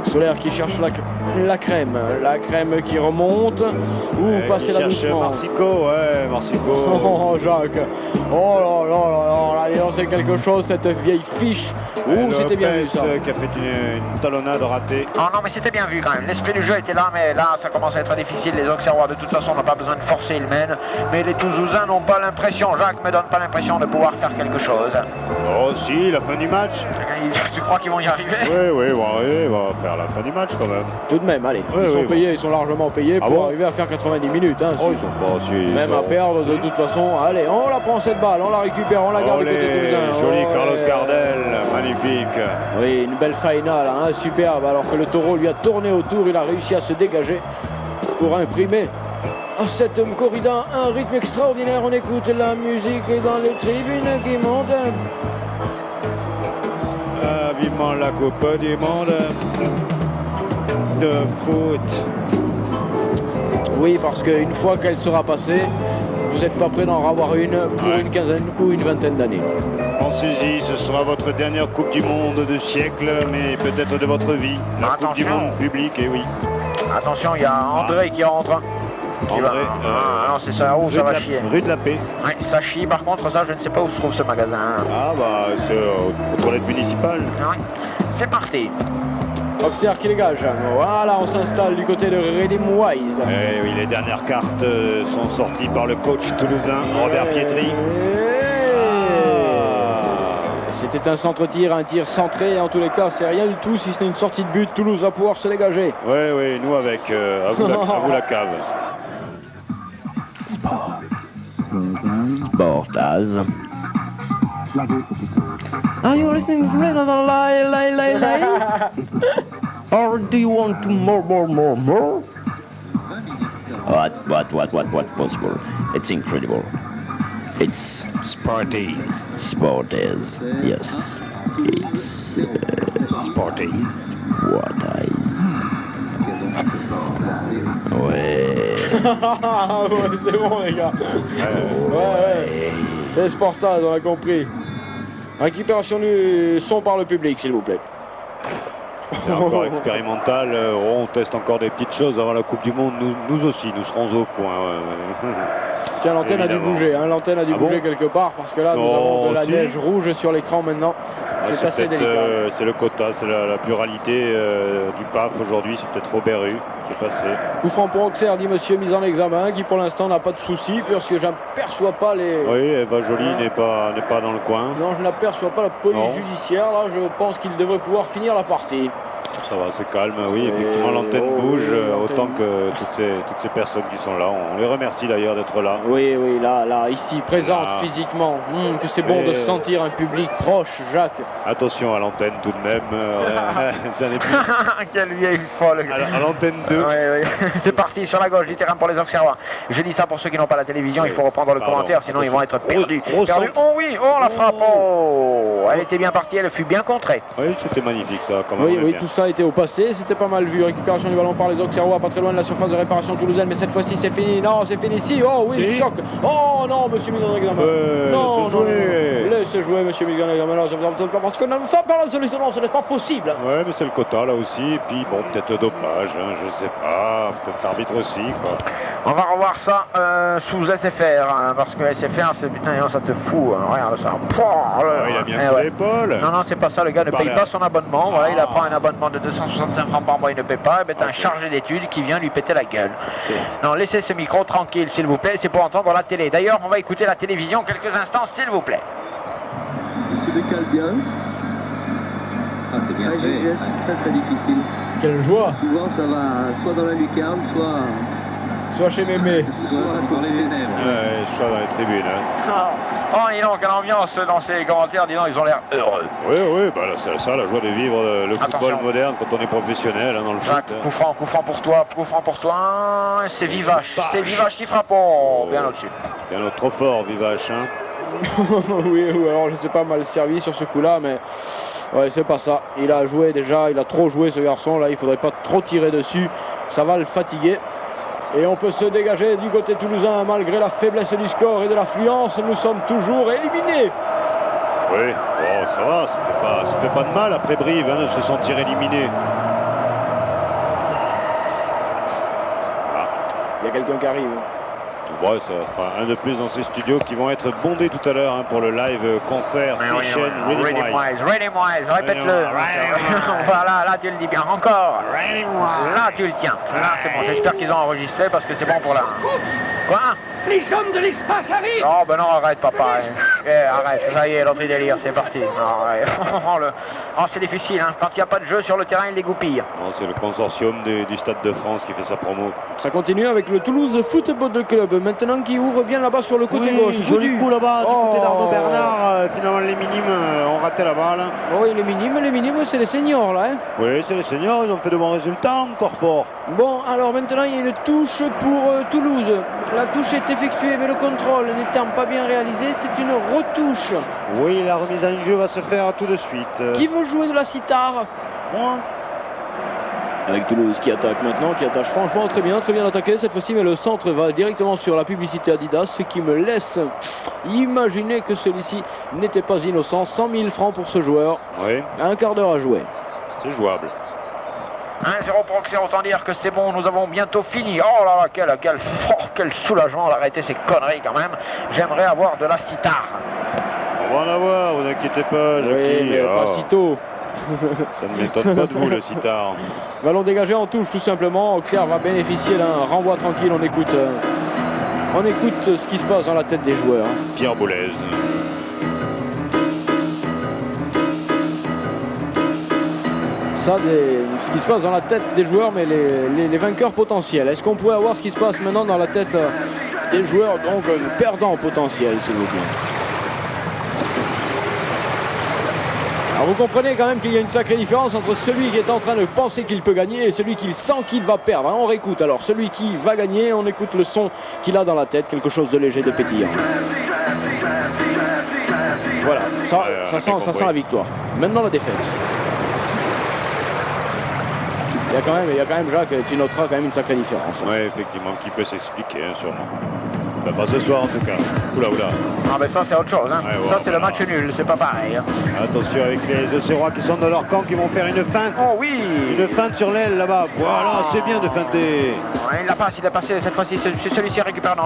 Solaire qui cherche la crème qui remonte. Ou passer la doucement. Marsico, ouais, Marsico. Oh, Jacques. Oh là là là là, là, c'est quelque chose cette vieille fiche. Ouh, c'était bien vu ça. Qui a fait une talonnade ratée. Oh non, mais c'était bien vu quand même. L'esprit du jeu était là, mais là, ça commence à être difficile. Les Auxerrois, de toute façon, n'ont pas besoin de forcer, ils mènent. Mais les Toulousains n'ont pas l'impression, Jacques me donne pas l'impression de pouvoir faire quelque chose. Oh si, la fin du match. Tu crois qu'ils vont y arriver? Oui, on va faire la fin du match quand même. Tout de même, allez, ils sont payés, ils sont largement payés pour arriver à faire 90 minutes. Hein, ils sont pas aussi. Même à perdre de toute façon. Allez, on la prend cette balle, on la récupère, on la garde du côté toulousain. Joli Carlos Gardel, magnifique. Oui, une belle faïna là, hein, superbe. Alors que le taureau lui a tourné autour, il a réussi à se dégager pour imprimer à cette corrida un rythme extraordinaire. On écoute la musique dans les tribunes qui montent. Vivement la Coupe du Monde de foot. Oui, parce qu'une fois qu'elle sera passée, vous n'êtes pas prêt d'en avoir une pour une quinzaine ou une vingtaine d'années. Pensez-y, ce sera votre dernière Coupe du Monde de siècle, mais peut-être de votre vie. La Coupe du Monde publique, et oui. Attention, il y a André qui rentre. André, non, c'est ça, où ça va chier. Rue de la Paix. Oui, ça chie, par contre, ça, je ne sais pas où se trouve ce magasin. Ah, bah, c'est aux toilettes municipales. Oui. C'est parti. Auxerre qui dégage. Voilà, on s'installe du côté de Redim Wise. Eh oui, les dernières cartes sont sorties par le coach toulousain, Robert Pietri. C'était un centre-tir, un tir centré. En tous les cas, c'est rien du tout si ce n'est une sortie de but. Toulouse va pouvoir se dégager. Oui, nous avec. À vous la cave. Sportaz. Are you listening to lie? Or do you want to more? What possible? It's incredible. It's Sporty. Sportaz. Yes. It's Sporty. What eyes? Ouais. Ouais, c'est bon les gars. Ouais. C'est Sportaz, on a compris. Récupération du son par le public, s'il vous plaît. C'est encore expérimental. On teste encore des petites choses avant la Coupe du Monde. Nous aussi, nous serons au point. Tiens, l'antenne a dû bouger. Hein. L'antenne a dû bouger quelque part parce que là, nous avons de la neige rouge sur l'écran maintenant. C'est assez délicat. C'est le quota, c'est la pluralité du PAF aujourd'hui. C'est peut-être Robert Rue qui est passé. Coup franc pour Auxerre, dit monsieur mis en examen, qui pour l'instant n'a pas de soucis puisque j'aperçois pas les... Oui, Eva Joly n'est pas dans le coin. Non, je n'aperçois pas la police judiciaire. Là, je pense qu'il devrait pouvoir finir la partie. Ça va, c'est calme, oui, effectivement l'antenne bouge autant que toutes ces personnes qui sont là. On les remercie d'ailleurs d'être là. Oui, là, ici, présente physiquement. Que c'est bon de sentir un public proche, Jacques. Attention à l'antenne tout de même. Ça n'est plus... Quelle vieille folle. À l'antenne 2. Oui. C'est parti sur la gauche du terrain pour les Auxerrois. Je dis ça pour ceux qui n'ont pas la télévision, il faut reprendre le commentaire, sinon ils vont être perdus. Oh oui, la frappe. Oh, elle était bien partie, elle fut bien contrée. Oui, c'était magnifique ça quand même. Oui, tout ça était au passé, c'était pas mal vu. Récupération du ballon par les Auxerrois, pas très loin de la surface de réparation toulousaine, mais cette fois-ci c'est fini. Non, c'est fini. Si, oh oui, choc. Oh non, monsieur Miguel Examen. Non, laissez jouer, monsieur Miguel Examen. Non, parce que nous sommes par la solution, ce n'est pas possible. Ouais, mais c'est le quota là aussi. Et puis bon, peut-être dommage, je sais pas. Peut-être l'arbitre aussi, quoi. On va revoir ça sous SFR, parce que SFR, c'est putain, ça te fout. Regarde ça. Il a bien sur l'épaule. Non, c'est pas ça, le gars ne paye pas son abonnement. Voilà, il prend un abonnement de 265 francs par mois, il ne paie pas. Et un chargé d'études qui vient lui péter la gueule. Non, laissez ce micro tranquille, s'il vous plaît, c'est pour entendre la télé. D'ailleurs, on va écouter la télévision quelques instants, s'il vous plaît. Il se décale bien. Ah, c'est bien fait. Geste très difficile. quelle joie. Souvent, ça va soit dans la lucarne, Soit chez Mémé. soit dans les ténèbres. Ouais, je suis dans les tribunes. Hein. Oh, dis donc, quelle ambiance dans ces commentaires, dis donc, ils ont l'air heureux. Oui, bah, là, c'est ça la joie de vivre le football Attention. moderne quand on est professionnel hein, dans le foot. Jacques, coup franc pour toi, c'est Vivache qui frappe, oh, bien au-dessus. C'est un autre trop fort, Vivache. Hein. oui, alors je sais pas, mal servi sur ce coup-là, mais ouais, c'est pas ça. Il a joué déjà, il a trop joué ce garçon, là, il faudrait pas trop tirer dessus, ça va le fatiguer. Et on peut se dégager du côté toulousain malgré la faiblesse du score et de l'affluence. Nous sommes toujours éliminés. Oui, bon, ça va, ça fait pas de mal après Brive hein, de se sentir éliminé. Il y a quelqu'un qui arrive. Ouais, ça fera un de plus dans ces studios qui vont être bondés tout à l'heure hein, pour le live concert session Ready Wise, répète-le. Voilà, là tu le dis bien encore. Là tu le tiens. Là c'est bon, j'espère qu'ils ont enregistré parce que c'est bon pour la... Quoi? Les hommes de l'espace arrivent! Non, ben non, arrête papa. Arrête, ça y est, l'entrée délire, c'est parti. Oh, c'est difficile, hein. Quand il n'y a pas de jeu sur le terrain, il les goupille. C'est le consortium du Stade de France qui fait sa promo. Ça continue avec le Toulouse Football Club, maintenant qui ouvre bien là-bas sur le côté gauche. Joli coup là-bas, du côté d'Arnaud Bernard. Finalement, les minimes ont raté la balle. Oui, les minimes, c'est les seniors là. Hein. Oui, c'est les seniors, ils ont fait de bons résultats, encore fort. Bon, alors maintenant, il y a une touche pour Toulouse. La touche est effectuée, mais le contrôle n'étant pas bien réalisé, c'est une retouche. Oui, la remise en jeu va se faire tout de suite. Qui veut jouer de la sitar? Moi. Avec Toulouse qui attaque maintenant, qui attache franchement très bien attaqué cette fois-ci, mais le centre va directement sur la publicité Adidas, ce qui me laisse imaginer que celui-ci n'était pas innocent. 100 000 francs pour ce joueur, oui. Un quart d'heure à jouer. C'est jouable. 1-0 pour Auxerre, autant dire que c'est bon, nous avons bientôt fini. Oh là là, quel soulagement d'arrêter ces conneries quand même. J'aimerais avoir de la sitar. On va en avoir, vous inquiétez pas, Jackie. Oui, mais pas si tôt. Ça ne m'étonne pas de vous, le sitar. Ballon dégagé en touche tout simplement. Auxerre va bénéficier d'un renvoi tranquille. On écoute ce qui se passe dans la tête des joueurs. Pierre Boulez. Ça, ce qui se passe dans la tête des joueurs, mais les vainqueurs potentiels. Est-ce qu'on pourrait avoir ce qui se passe maintenant dans la tête des joueurs, donc perdants potentiels, s'il vous plaît? Alors vous comprenez quand même qu'il y a une sacrée différence entre celui qui est en train de penser qu'il peut gagner et celui qui sent qu'il va perdre. On réécoute alors celui qui va gagner, on écoute le son qu'il a dans la tête, quelque chose de léger, de pétillant. Voilà, ça sent la victoire. Maintenant la défaite. Il y a quand même, Jacques, tu noteras quand même une sacrée différence. Oui, effectivement, qui peut s'expliquer, hein, sûrement. Ben, pas ce soir en tout cas. Oula. Ah ben ça c'est autre chose, hein. Ouais, ça c'est le match nul, c'est pas pareil. Hein. Attention avec les Auxerrois qui sont dans leur camp, qui vont faire une feinte. Oh oui. Une feinte sur l'aile là-bas. Voilà, c'est bien de feinter. Il l'a passé cette fois-ci, celui-ci récupère. Non,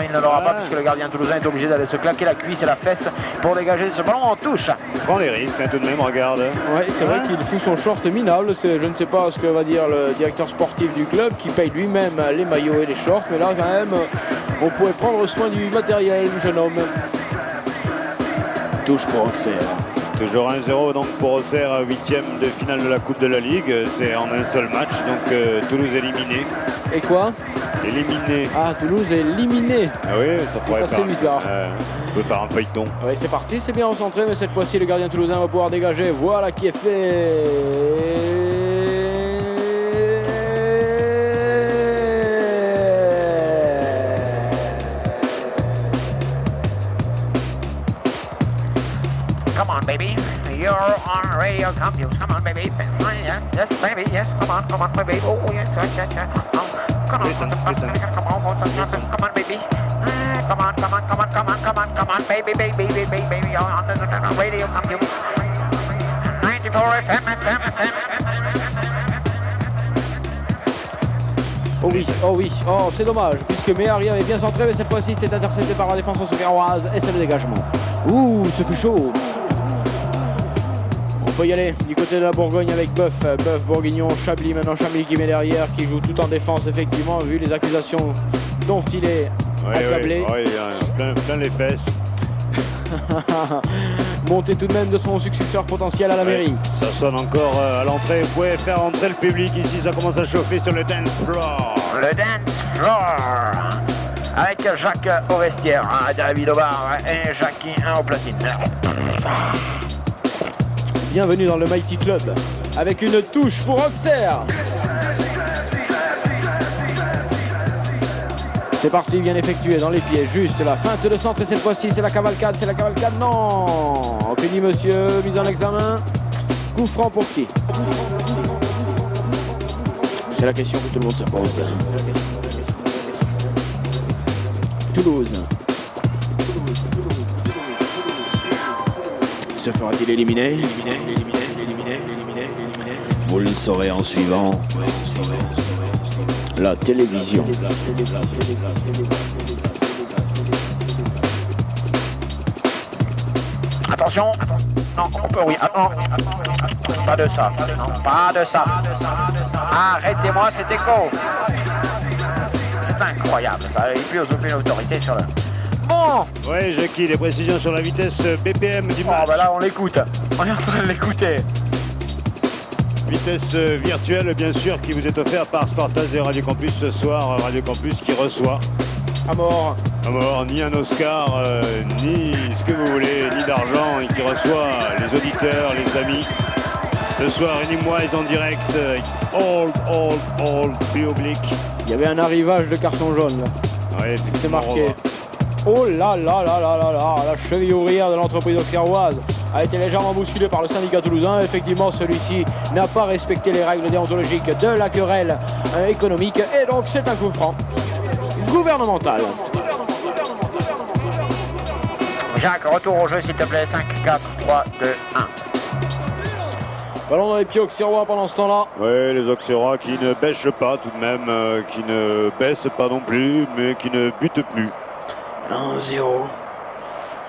il ne l'aura pas puisque le gardien toulousain est obligé d'aller se claquer la cuisse et la fesse pour dégager ce ballon en touche. Il prend les risques, hein, tout de même, regarde. Oui, c'est vrai qu'il fout son short minable. Je ne sais pas ce que va dire le directeur sportif du club qui paye lui-même les maillots et les shorts, mais là quand même, on pourrait prendre soin du matériel, jeune homme. Touche pour Auxerre. Toujours 1-0 donc pour Auxerre, 8e de finale de la Coupe de la Ligue. C'est en un seul match, donc Toulouse éliminé. Et quoi? Éliminé. Ah, Toulouse est éliminé. Ah oui, ça pourrait faire. C'est bizarre. On peut faire un feuilleton. Oui, c'est parti, c'est bien recentré, mais cette fois-ci, le gardien toulousain va pouvoir dégager. Voilà qui est fait. Come on, baby. You're on Radio Campus. Come on, baby. Yes, baby. Yes, come on, baby. Oh, yes. Oh, come on, listen. come on, baby. Come on, baby. You're on the Radio Campus. 94 FM. Oh oui, c'est dommage, puisque Méhari avait bien centré, mais cette fois-ci c'est intercepté par la défense auxerroise et c'est le dégagement. Ouh, ce fut chaud. On peut y aller du côté de la Bourgogne avec Boeuf, Bourguignon, Chablis, maintenant Chablis qui met derrière, qui joue tout en défense effectivement, vu les accusations dont il est accablé. Oui, plein les fesses. Montée tout de même de son successeur potentiel à la mairie. Ça sonne encore à l'entrée. Vous pouvez faire entrer le public ici. Ça commence à chauffer sur le dance floor. Le dance floor. Avec Jacques au vestiaire, David au bar et Jackie au platine. Bienvenue dans le Mighty Club. Avec une touche pour Auxerre. C'est parti, bien effectué dans les pieds, juste la feinte de centre et cette fois-ci c'est la cavalcade, non. Fini monsieur, mise en examen, coup franc pour qui? C'est la question que tout le monde se pose. Toulouse. Se fera-t-il éliminer? Vous le saurez en suivant la télévision. Attention, non, on peut, oui, attends, pas de ça, non, pas de ça. Arrêtez-moi cet écho. C'est incroyable ça, et puis aucune autorité sur le... Bon. Oui, Jackie, les précisions sur la vitesse BPM du match. Oh, bah là on l'écoute, on est en train de l'écouter. Vitesse virtuelle, bien sûr, qui vous est offerte par Sportaz et Radio Campus ce soir. Radio Campus qui reçoit À mort, ni un Oscar, ni ce que vous voulez, ni d'argent, et qui reçoit les auditeurs, les amis. Ce soir, Unimoise en direct, all public. il y avait un arrivage de carton jaune là. Ouais, C'était marqué. Oh là là là là là là, la cheville ouvrière de l'entreprise auxerroise a été légèrement bousculée par le syndicat toulousain. Effectivement, celui-ci n'a pas respecté les règles déontologiques de la querelle économique et donc c'est un coup franc gouvernemental. Jacques, retour au jeu s'il te plaît, 5, 4, 3, 2, 1. Ballon dans les pieds auxerrois pendant ce temps-là. Oui, les Auxerrois qui ne bêchent pas tout de même, qui ne baissent pas non plus, mais qui ne butent plus. 1-0.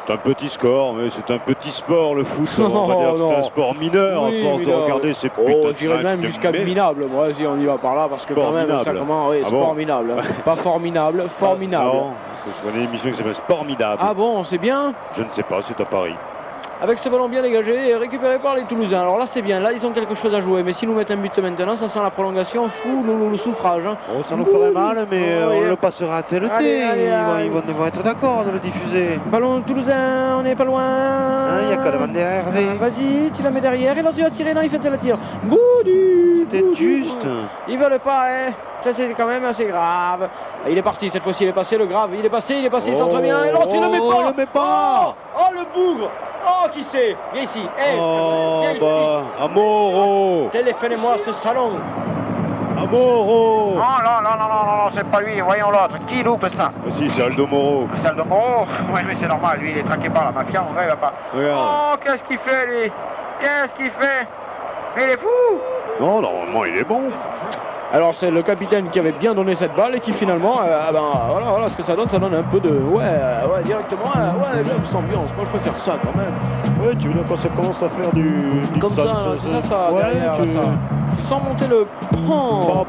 C'est un petit score, mais c'est un petit sport le foot. On va dire que c'est un sport mineur Oui, à force de mineur. regarder ces putains Oh, de j'irais matchs même de jusqu'à merde. minable. Moi, si on y va par là, parce que quand même, ça Formidable. comment, oui, Ah sport bon minable. Pas formidable, formidable. Non, parce que je connais une émission qui s'appelle Sportmidable. Ah bon, c'est bien. Je ne sais pas, c'est à Paris. Avec ce ballon bien dégagé et récupéré par les Toulousains. Alors là c'est bien, là ils ont quelque chose à jouer. Mais si nous mettons un but maintenant, ça sent la prolongation, fou le souffrage. Hein. Oh, ça nous ferait mal, mais oui. on le passera à TNT. Allez, Ils vont être d'accord de le diffuser. Ballon toulousain, on n'est pas loin. Il n'y a qu'à demander à Hervé. Vas-y, tu la mets derrière et là tu vas tirer, non il fait de la tire. Boudu. C'était juste. Ils veulent pas, hein. Ça c'est quand même assez grave. Et il est parti, cette fois-ci il est passé, le grave, il est passé, il centre bien. Et l'autre il le met pas. Il le met pas. Oh le bougre. Oh qui c'est. Viens ici. Hey, viens ici. Amoro. Téléphonez-moi ce salon. Amoro. Oh non, c'est pas lui, voyons l'autre. Qui loupe ça? Si, c'est Aldo Moro. C'est Aldo Moro. Oui, mais c'est normal, lui il est traqué par la mafia, on va pas. Regarde. Oh, qu'est-ce qu'il fait lui? Qu'est-ce qu'il fait? Mais il est fou. Non, normalement il est bon. Alors c'est le capitaine qui avait bien donné cette balle et qui finalement, voilà ce que ça donne un peu de, directement, j'aime cette ambiance, moi je préfère ça quand même. Ouais, tu veux dire quand ça commence à faire du Comme ça, ouais, derrière, ça. Tu sens monter le...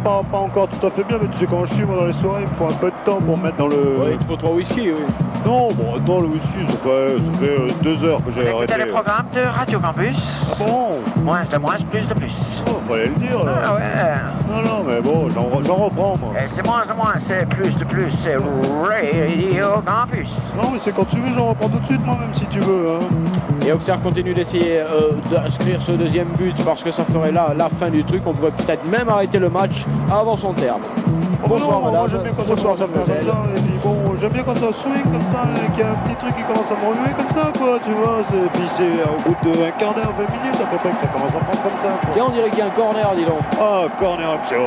Pas encore tout à fait bien, mais tu sais comment je suis moi dans les soirées, il me faut un peu de temps pour mettre dans le... Ouais, il faut 3 whisky, oui. Non, bon, attends, le whisky, ça fait 2 heures que j'ai arrêté. Écoutez le programme de Radio Campus. Ah bon? Moins de moins, plus de plus. Oh, fallait le dire là. Ah ouais. Non, mais bon, j'en reprends moi. Et c'est moins de moins, c'est plus de plus, c'est Radio Campus. Non, mais c'est quand tu veux, j'en reprends tout de suite moi, même si tu veux. Hein. Et Auxerre continue d'essayer d'inscrire ce deuxième but parce que ça ferait là la fin du truc. On pourrait peut-être même arrêter le match avant son terme. Bonsoir non, madame, moi j'aime bien quand bonsoir ça commence à faire comme ça, et puis bon, j'aime bien quand ça swing comme ça, qu'il y a un petit truc qui commence à me remuer comme ça, quoi, tu vois, puis c'est au bout d'un quart d'heure, 20 minutes à peu près que ça commence à prendre comme ça, quoi. Tiens, on dirait qu'il y a un corner, dis donc. Ah, corner Auxerre.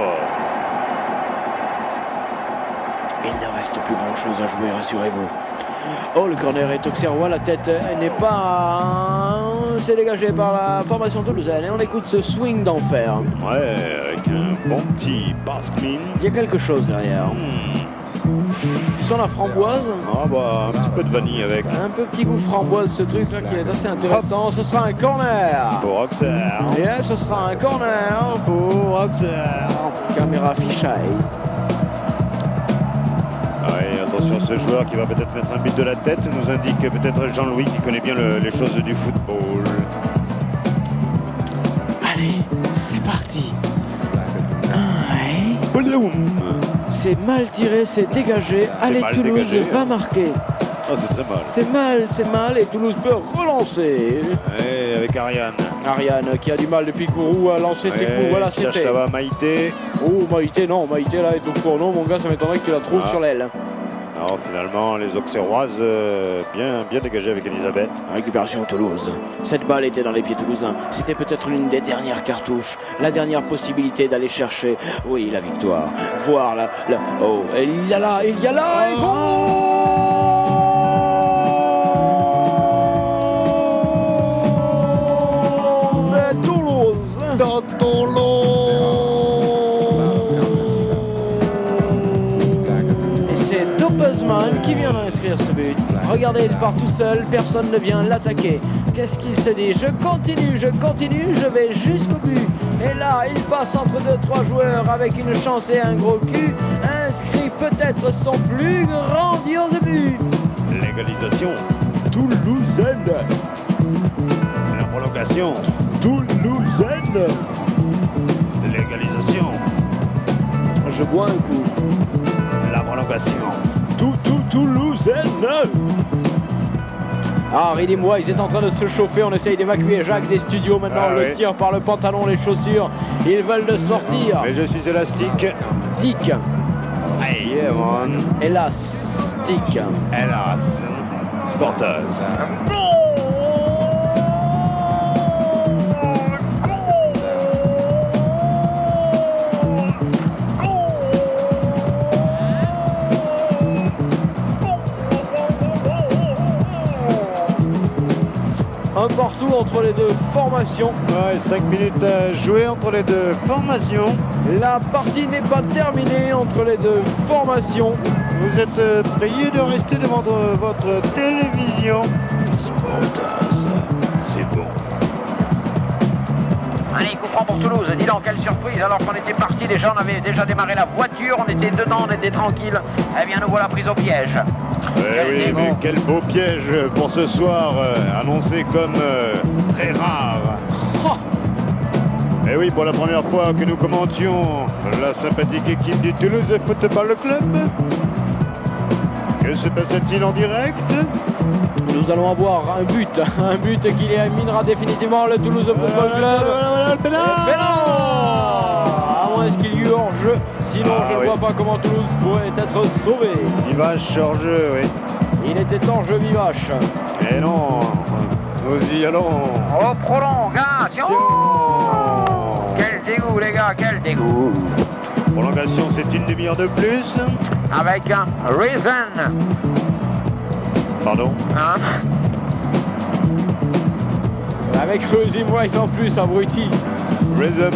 Il ne reste plus grand chose à jouer, rassurez-vous. Oh, le corner est auxerrois, la tête n'est pas... C'est dégagé par la formation toulousaine et on écoute ce swing d'enfer. Ouais, avec un bon petit pass clean. Il y a quelque chose derrière. Tu sens la framboise? Ah bah, un petit peu de vanille avec. Un peu petit goût framboise ce truc là qui est assez intéressant. Ce sera un corner. Pour Auxerre. Et ce sera un corner Pour Auxerre. Caméra fisheye. Ouais, attention. sur ce joueur qui va peut-être mettre un but de la tête, nous indique peut-être Jean-Louis qui connaît bien les choses du football. Allez, c'est parti. Ouais. C'est mal tiré, c'est dégagé. Allez, mal Toulouse dégagé, va marquer. Ah, c'est très mal. C'est mal et Toulouse peut relancer. Et avec Ariane. Ariane qui a du mal depuis Kourou à lancer ses coups. Voilà, c'est fait. Ça va, Maïté. Oh, Maïté, non. Maïté, là, est au fourneau. Mon gars, ça m'étonnerait que tu la trouves sur l'aile. Non, finalement, les Auxerroises bien dégagées avec Elisabeth. Récupération Toulouse. Cette balle était dans les pieds toulousains. C'était peut-être l'une des dernières cartouches. La dernière possibilité d'aller chercher, oui, la victoire. Voir la... Oh, il y a là, et Toulouse dans ton Et c'est Doppelsmann qui vient d'inscrire ce but. Regardez, il part tout seul, personne ne vient l'attaquer. Qu'est-ce qu'il se dit? Je continue, je vais jusqu'au but. Et là, il passe entre 2-3 joueurs avec une chance et un gros cul. Inscrit peut-être son plus grandiose but. L'égalisation. Toulousaine. La prolongation. Toulousaine. L'égalisation. Je bois un coup. La prolongation. Toulousaine. Ah, Ridley Wise est en train de se chauffer. On essaye d'évacuer Jacques des studios. Maintenant, on le tire par le pantalon, les chaussures. Ils veulent le sortir. Mais je suis élastique. Tic. Hey, yeah, man. Élastique. Hélas. Sporteuse. Un partout entre les deux formations. Ouais, 5 minutes à jouer entre les deux formations. La partie n'est pas terminée entre les deux formations. Vous êtes priés de rester devant votre télévision. Sporteuse. C'est bon. Allez, coup franc pour Toulouse. Dis donc, quelle surprise. Alors qu'on était parti déjà, on avait déjà démarré la voiture, on était dedans, on était tranquille. Eh bien, nous voilà pris au piège. Oui, mais quel beau piège pour ce soir, annoncé comme très rare. Et oui, pour la première fois que nous commentions la sympathique équipe du Toulouse Football Club. Que se passe-t-il en direct? Nous allons avoir un but qui éliminera définitivement le Toulouse Football Club. Voilà, le pénal. À moins qu'il y ait hors-jeu, sinon je ne vois pas comment Toulouse pourrait être sauvé. Vivache hors-jeu, oui. Il était en jeu Vivache. Et non, nous y allons. Oh, prolongation. Quel dégoût, les gars, quel dégoût. Prolongation, c'est une demi-heure de plus. Avec un Reason. Pardon. Hein? Avec Ridley Wise en plus, abruti. Rhythm.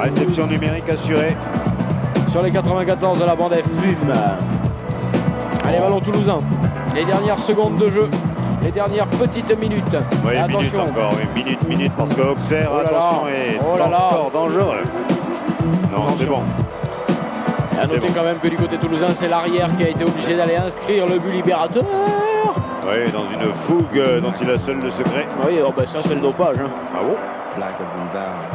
Réception numérique assurée. Sur les 94 de la bande fume. Allez, ballon toulousain. Les dernières secondes de jeu. Les dernières petites minutes. Oui, attention. minute encore, oui, minute, parce que Auxerre, attention, est encore dangereux. Non, c'est bon. A noter quand même que du côté toulousain, c'est l'arrière qui a été obligé d'aller inscrire le but libérateur. Oui, dans une fougue dont il a seul le secret. Oui, oh, bah, ça c'est le dopage. Hein. Ah bon?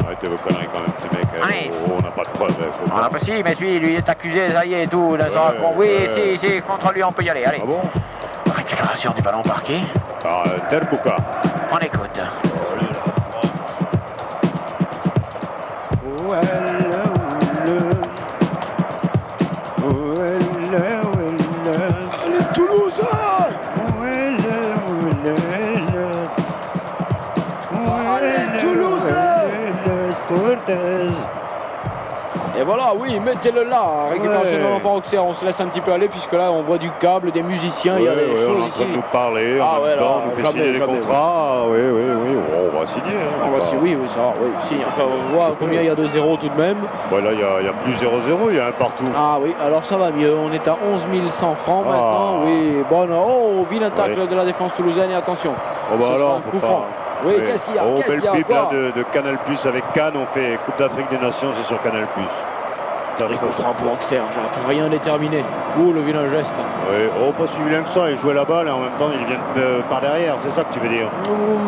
Arrêtez vos conneries quand même, ces mecs. Allez. On n'a pas de preuves. On n'a pas si, mais lui est accusé, ça y est, et tout. Oui, si, contre lui, on peut y aller. Allez. Ah bon? Récupération du ballon parqué. Par Terbuka. On écoute. Allez, Toulouse! Allez, Toulouse! Et voilà, oui, mettez-le là. Récupération de ballon par Auxerre. On se laisse un petit peu aller puisque là, on voit du câble, des musiciens. Il y a des choses on est en ici. train de nous parler en même temps, nous fait signer les contrats. Oui, on va signer. Oui, ça, oui. Si, enfin, on voit combien il y a de 0 tout de même. Bon, là, il y a plus 0-0, il y a un partout. Ah oui, alors ça va mieux. On est à 11 100 francs maintenant. Oui, bon, oh, vilain tacle de la défense toulousaine et attention. Oh, bah ce alors, sera un coup franc. Oui, qu'est-ce qu'il y a? Oh, Qu'est-ce belle qu'il y a? pipe Quoi là de Canal Plus avec Cannes. On fait Coupe d'Afrique des Nations, c'est sur Canal Plus. Les coups francs pour Auxerre, Jacques. Rien n'est terminé. Ouh, le vilain geste. Oui, oh, pas si vilain que ça. Il jouait la balle et en même temps, il vient par derrière. C'est ça que tu veux dire?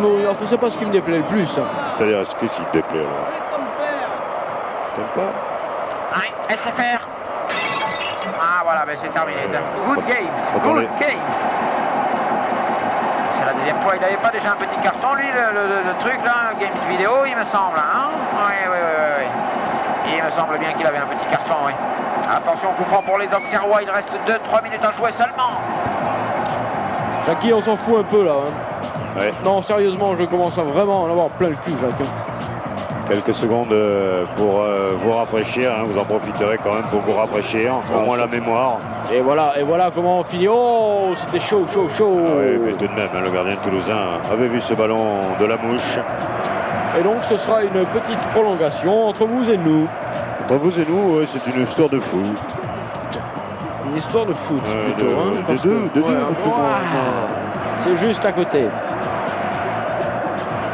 Non, enfin, c'est pas ce qui me déplaît le plus. C'est-à-dire, est-ce que s'il te déplaît alors? T'aimes pas? Allez, SFR. Ah voilà, ben c'est terminé. Good games. C'est la deuxième fois. Il n'avait pas déjà un petit carton, lui, le truc là, Games Vidéo, il me semble. Hein, oui. Il me semble bien qu'il avait un petit carton, oui. Attention, coup franc pour les Auxerrois. Il reste 2-3 minutes à jouer seulement. Jackie, on s'en fout un peu là. Hein. Ouais. Non, sérieusement, je commence à vraiment en avoir plein le cul, Jacques. Quelques secondes pour vous rafraîchir, hein. Vous en profiterez quand même pour vous rafraîchir, au moins la mémoire. Et voilà comment on finit. Oh, c'était chaud. Ah oui, mais tout de même, hein, le gardien toulousain avait vu ce ballon de la mouche. Et donc ce sera une petite prolongation entre vous et nous. Entre vous et nous, ouais, c'est une histoire de foot. Une histoire de foot plutôt. C'est juste à côté.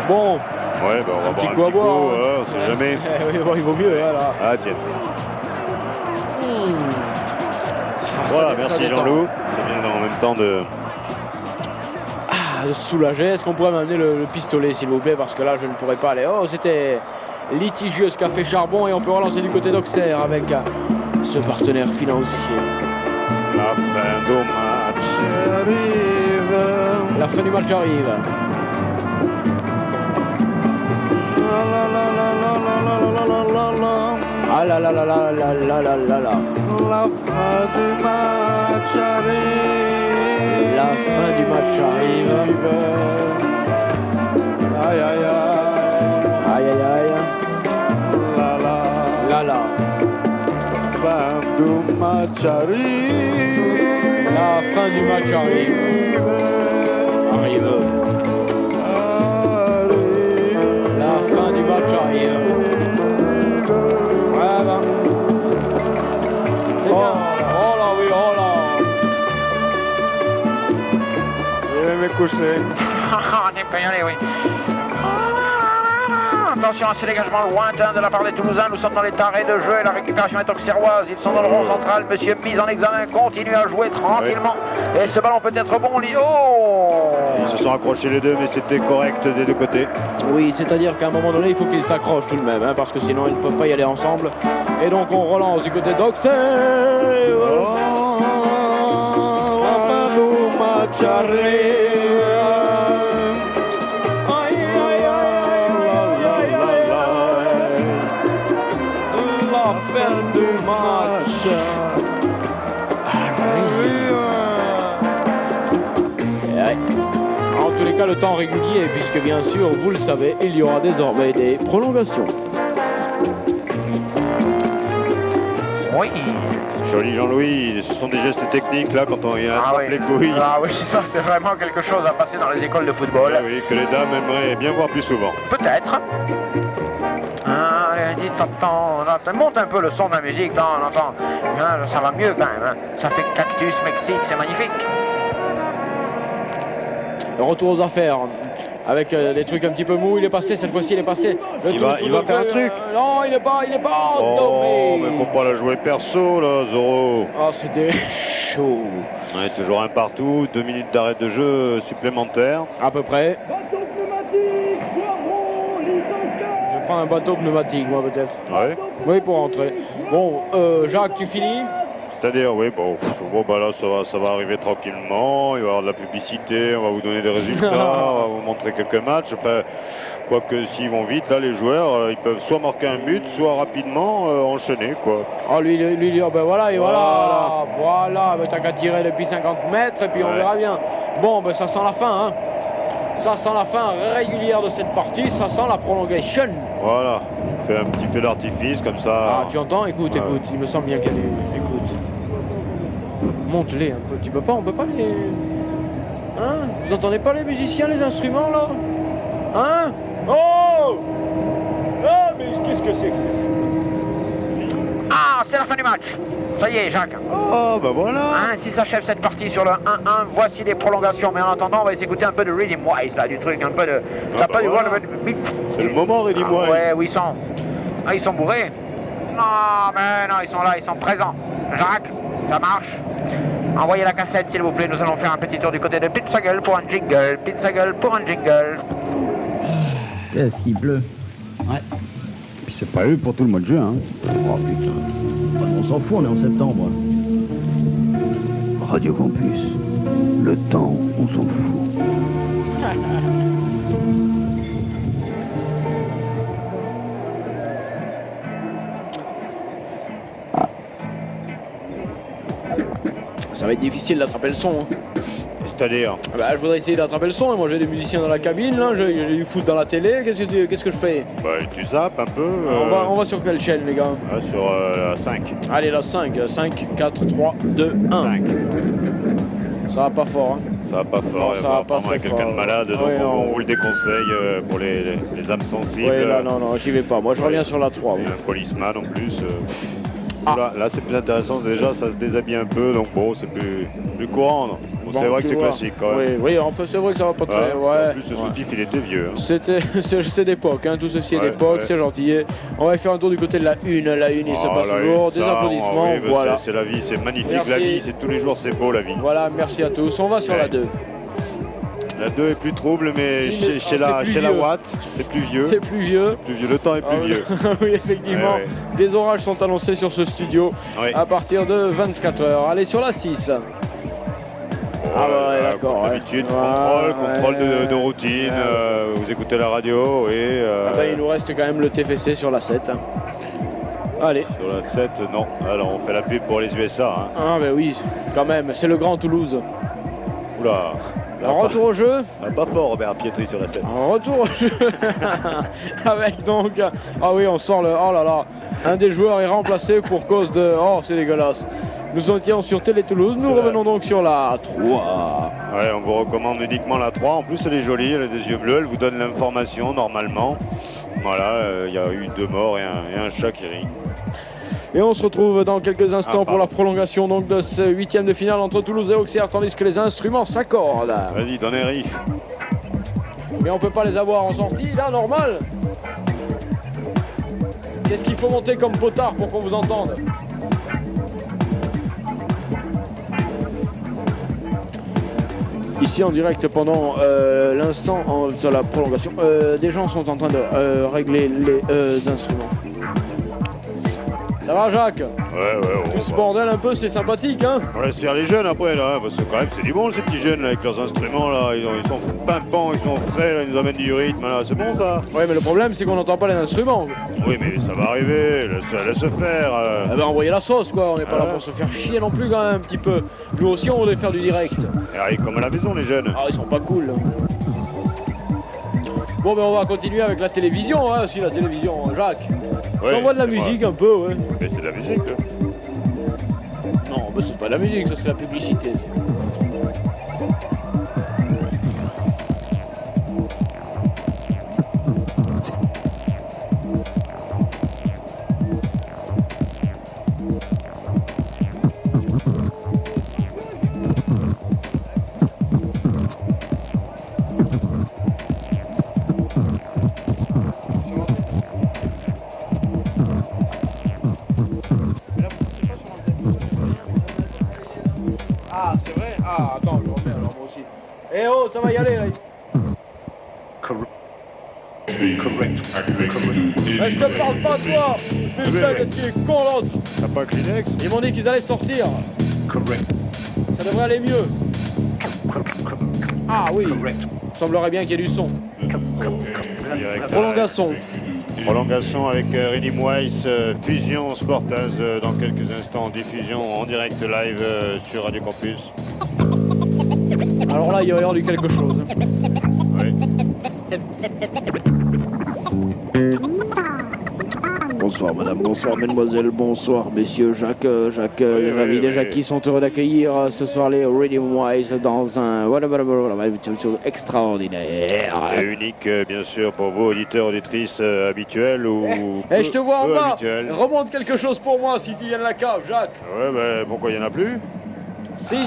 Bon. Ouais, bah on va boire un petit coup, on sait jamais. Oui, bon, il vaut mieux, hein, là. Ah, tiens. Voilà, merci Jean-Loup. C'est bien en même temps de soulager. Est-ce qu'on pourrait m'amener le pistolet, s'il vous plaît? Parce que là, je ne pourrais pas aller. Oh, c'était litigieux ce café charbon et on peut relancer du côté d'Auxerre avec ce partenaire financier. La fin du match arrive. La fin du match arrive. Ah là là là là là là là là là. La fin du match arrive. La fin du match arrive. Aïe aïe aïe. Aïe aïe aïe. La la. La la. Fin du match arrive. La fin du match arrive. Arrive. La fin du match arrive. Voilà. C'est bien. Oh là, oui, oh là. Je vais me coucher. Tu peux y aller, oui. Attention à ce dégagement lointain de la part des Toulousains. Nous sommes dans les arrêts de jeu et la récupération est auxerroise. Ils sont dans le rond central. Monsieur mise en examen continue à jouer tranquillement. Oui. Et ce ballon peut être bon. Oh, ils se sont accrochés les deux, mais c'était correct des deux côtés. Oui, c'est-à-dire qu'à un moment donné, il faut qu'ils s'accrochent tout de même, hein, parce que sinon ils ne peuvent pas y aller ensemble. Et donc on relance du côté d'Auxerre. Du match. En tous les cas, le temps régulier, puisque bien sûr, vous le savez, il y aura désormais des prolongations. Oui. Joli Jean-Louis, ce sont des gestes techniques là quand on y a les couilles. Ah oui, ça c'est vraiment quelque chose à passer dans les écoles de football. Oui, que les dames aimeraient bien voir plus souvent. Peut-être. Monte un peu le son de la musique, là, on entend. Ça va mieux quand même. Hein. Ça fait Cactus Mexique, c'est magnifique. Le retour aux affaires. Avec des trucs un petit peu mous, il est passé, cette fois-ci il est passé. Il va faire un truc. Non, il est pas oh, mais faut pas la jouer perso là, Zoro. Oh, c'était chaud. Ouais, toujours un partout, 2 minutes d'arrêt de jeu supplémentaire. À peu près. Je prends un bateau pneumatique, moi peut-être. Ouais. Oui, pour rentrer. Bon, Jacques, tu finis? C'est-à-dire, oui, bon, bah là, ça va arriver tranquillement, il va y avoir de la publicité, on va vous donner des résultats, on va vous montrer quelques matchs. Enfin, quoique s'ils vont vite, là, les joueurs, ils peuvent soit marquer un but, soit rapidement enchaîner, quoi. Oh, lui, ben voilà, et voilà, ben, t'as qu'à tirer depuis 50 mètres, et puis on verra bien. Bon, ben ça sent la fin, hein. Ça sent la fin régulière de cette partie, ça sent la prolongation. Voilà, on fait un petit feu d'artifice, comme ça. Ah, tu entends? Écoute, il me semble bien qu'elle est... Écoute. Monte-les un peu, on peut pas les... Hein? Vous entendez pas les musiciens, les instruments là? Hein? Oh! Ah, mais qu'est-ce que c'est que c'est fou? Ah, c'est la fin du match. Ça y est, Jacques. Oh, bah voilà. Ainsi s'achève cette partie sur le 1-1. Voici les prolongations. Mais en attendant, on va s'écouter un peu de Rhythm Wise, là, du truc, un peu de... C'est le moment, Rhythm Wise. Ouais, où ils sont? Ah, ils sont bourrés. Non, mais non, ils sont là, ils sont présents. Jacques, ça marche. Envoyez la cassette, s'il vous plaît. Nous allons faire un petit tour du côté de Pizzagueule pour un jingle. Pizzagueule pour un jingle. Qu'est-ce qu'il pleut? Ouais. Puis c'est pas eux pour tout le mois de juin. Hein. Oh putain. On s'en fout, on est en septembre. Radio Campus. Le temps, on s'en fout. Ça va être difficile d'attraper le son. Hein. C'est-à-dire Bah, je voudrais essayer d'attraper le son. Moi j'ai des musiciens dans la cabine, là, j'ai du foot dans la télé. Qu'est-ce que je fais? bah, tu zappes un peu. On va sur quelle chaîne, les gars? Sur la 5. Allez, la 5. 5, 4, 3, 2, 1. 5. Ça va pas fort. Hein. Ça va pas fort. Non, ça va pas apparemment, il y a très quelqu'un fort. de malade, donc Ouais, on vous le déconseille pour les âmes sensibles. Ouais, là, non, j'y vais pas. Moi, je reviens sur la 3. Et un policeman en plus. Ah. Là c'est plus intéressant déjà, ça se déshabille un peu, donc bon, c'est plus courant. Non. Bon, Bon, c'est vrai tu que c'est vois. classique quand même. Oui, en fait, c'est vrai que ça va pas très. Ouais. En plus, ce soutif, il était vieux. Hein. C'est d'époque, hein. Tout ceci est Ouais, d'époque, ouais. c'est gentil. On va faire un tour du côté de la 1. La 1, il se passe la toujours. une, Des ça, applaudissements, oui, bah, voilà. C'est la vie, c'est magnifique. Merci. La vie, c'est tous les jours, c'est beau la vie. Voilà, merci à tous. On va sur la 2. La 2 est plus trouble, mais Si, mais- chez c'est la plus vieux. Watt, c'est plus vieux. C'est plus vieux. Plus vieux, le temps est plus Ah, vieux. oui, effectivement. Ouais, Des orages sont annoncés sur ce studio ouais. à partir de 24 h. Allez, sur la 6. Ah ouais, d'accord, Comme ouais. d'habitude, Ouais, contrôle ouais. de routine, Ouais. vous écoutez la radio et... Ah bah, il nous reste quand même le TFC sur la 7. Allez. Sur la 7, non. Alors on fait la pub pour les USA. Hein. Ah bah oui, quand même, c'est le grand Toulouse. Oula. Là, Un retour au jeu. pas fort Robert Pietri sur la 7. Un retour au jeu. Avec donc... Ah oui, on sort le... Oh là là. Un des joueurs est remplacé pour cause de... Oh, c'est dégueulasse. Nous étions sur Télé Toulouse. Nous revenons donc sur la 3. Ouais, on vous recommande uniquement la 3. En plus, elle est jolie, elle a des yeux bleus. Elle vous donne l'information normalement. Voilà, il y a eu 2 morts et un chat qui rit. Et on se retrouve dans quelques instants pour la prolongation donc de ce 8e de finale entre Toulouse et Auxerre, tandis que les instruments s'accordent. Vas-y, donne un riff. Mais on peut pas les avoir en sortie, là, normal. Qu'est-ce qu'il faut monter comme potard pour qu'on vous entende? Ici en direct pendant l'instant sur la prolongation, des gens sont en train de régler les instruments. Ça va, Jacques? Ouais, Tout ce bordel un peu, c'est sympathique, hein? On laisse faire les jeunes après là, parce que quand même c'est du bon ces petits jeunes là, avec leurs instruments là, ils sont pimpants, ils sont frais, là, ils nous amènent du rythme là, c'est bon ça? Ouais, mais le problème c'est qu'on n'entend pas les instruments. Oui mais ça va arriver, laisse faire. Eh ben envoyez la sauce quoi, on n'est pas là pour se faire chier non plus quand même un petit peu. Nous aussi on voudrait faire du direct. Ils arrivent comme à la maison les jeunes. Ah ils sont pas cool. Bon ben on va continuer avec la télévision, hein, si la télévision, Jacques. Ouais, T'envoies de la c'est musique vrai. un peu, ouais. Mais c'est de la musique là. Non, mais c'est pas de la musique, ça c'est la publicité. Ah, c'est vrai? Ah, attends, je remets alors moi aussi. Eh oh, ça va y aller là. Eh, je te parle pas toi! Putain, qu'est-ce qu'il est con l'autre! T'as pas un Kleenex? Ils m'ont dit qu'ils allaient sortir. Ça devrait aller mieux. Ah oui. Il semblerait bien qu'il y ait du son. Prolongation. Prolongation avec Redim Weiss, Fusion Sportaz dans quelques instants, diffusion en direct live sur Radio Campus. Alors là, il y aurait du quelque chose. Oui. Bonsoir madame, bonsoir mesdemoiselles, bonsoir messieurs, Jacques, ravi des Jacques sont heureux d'accueillir ce soir les Redim Weiss dans un une chose extraordinaire. Et unique bien sûr pour vos auditeurs, auditrices habituels ou je te vois en peu bas, habituels. remonte quelque chose pour moi si tu viens de la cave, Jacques. Ouais, ben pourquoi il n'y en a plus? Si.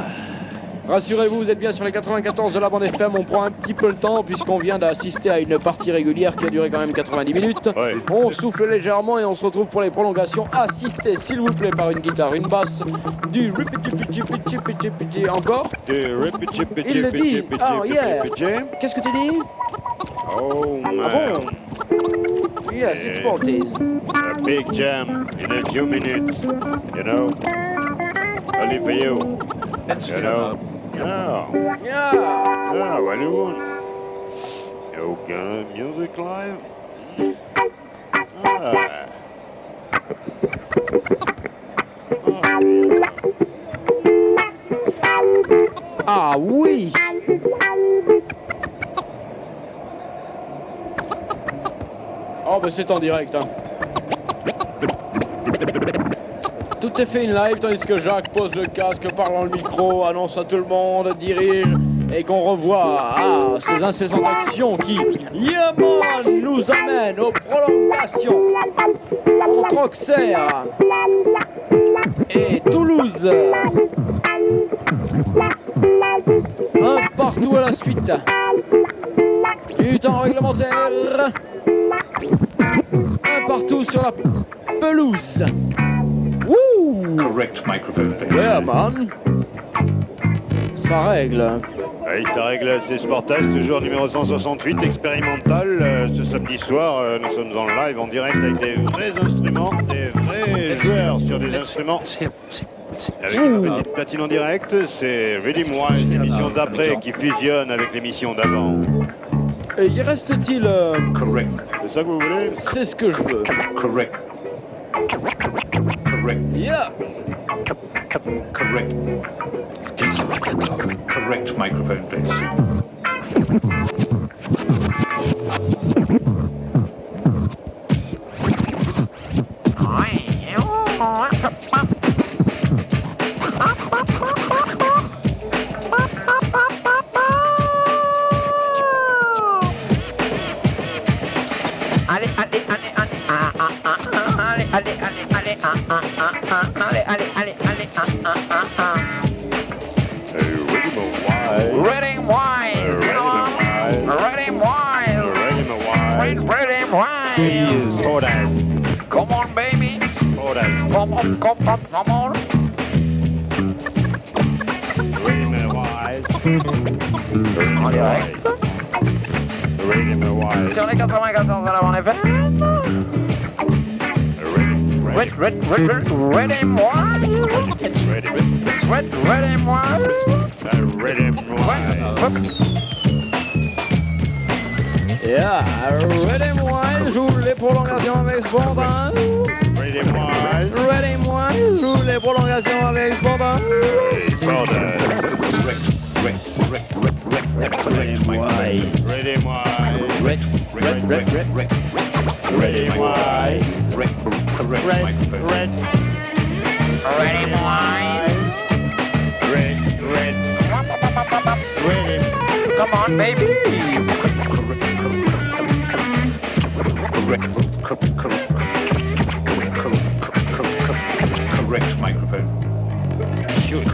Rassurez-vous, vous êtes bien sur les 94 de la bande FM. On prend un petit peu le temps puisqu'on vient d'assister à une partie régulière qui a duré quand même 90 minutes. Ouais. On souffle légèrement et on se retrouve pour les prolongations. Assistez s'il vous plaît par une guitare, une basse, du ripiti-piti-piti-piti-piti. Encore. Du Il le dit. ripiti-piti-piti-piti-piti. Oh yeah. Qu'est-ce que tu dis? Oh man. Ah bon? Yes, it's Portis. A big jam in a few minutes, you know. Only for you, you know. Yeah. Yeah. Yeah, what do you want? You got music live? Ah. Ah oui. Oh bah c'est en direct hein. Tout est fait in live tandis que Jacques pose le casque, parle dans le micro, annonce à tout le monde, dirige et qu'on revoit ces incessantes actions qui, yeah man, nous amènent aux prolongations entre Auxerre et Toulouse. Un partout à la suite. Du temps réglementaire. Un partout sur la pelouse. Wouh! Correct microphone, please. Yeah man. Ça règle. Oui, ça règle ses Sportage, toujours numéro 168, expérimental. Ce samedi soir, nous sommes en live, en direct, avec des vrais instruments, des vrais joueurs sur des instruments. Avec une petite platine en direct, c'est Rhythm Wise, l'émission d'après qui fusionne avec l'émission d'avant. Et y reste-t-il... Correct. C'est ça que vous voulez? C'est ce que je veux. Correct. Correct. Yeah. Correct. 94. Correct microphone, please. Allez, allez, allez, allez, allez, allez, allez, allez, allez, allez, Reading Wise, you know, Reading Wise, Reading Wise. Sportage. Come on, baby. Sportage. Come on, come on, come on. Rhythm Wise. En direct. Rhythm Wise. Sur les 94 de la bande FM. Reading Wise. It's Reading Wise. Rhythm Wise. Yeah, Rhythm Wise joue les prolongations avec Spondin. Rhythm Wise. Rhythm Wise joue les prolongations avec Spondin. Sportage. Rhythm Wise. Rhythm Wise. Rhythm Wise. Correct microphone. Reading Wise. Come on, baby. Correct microphone. Shoot.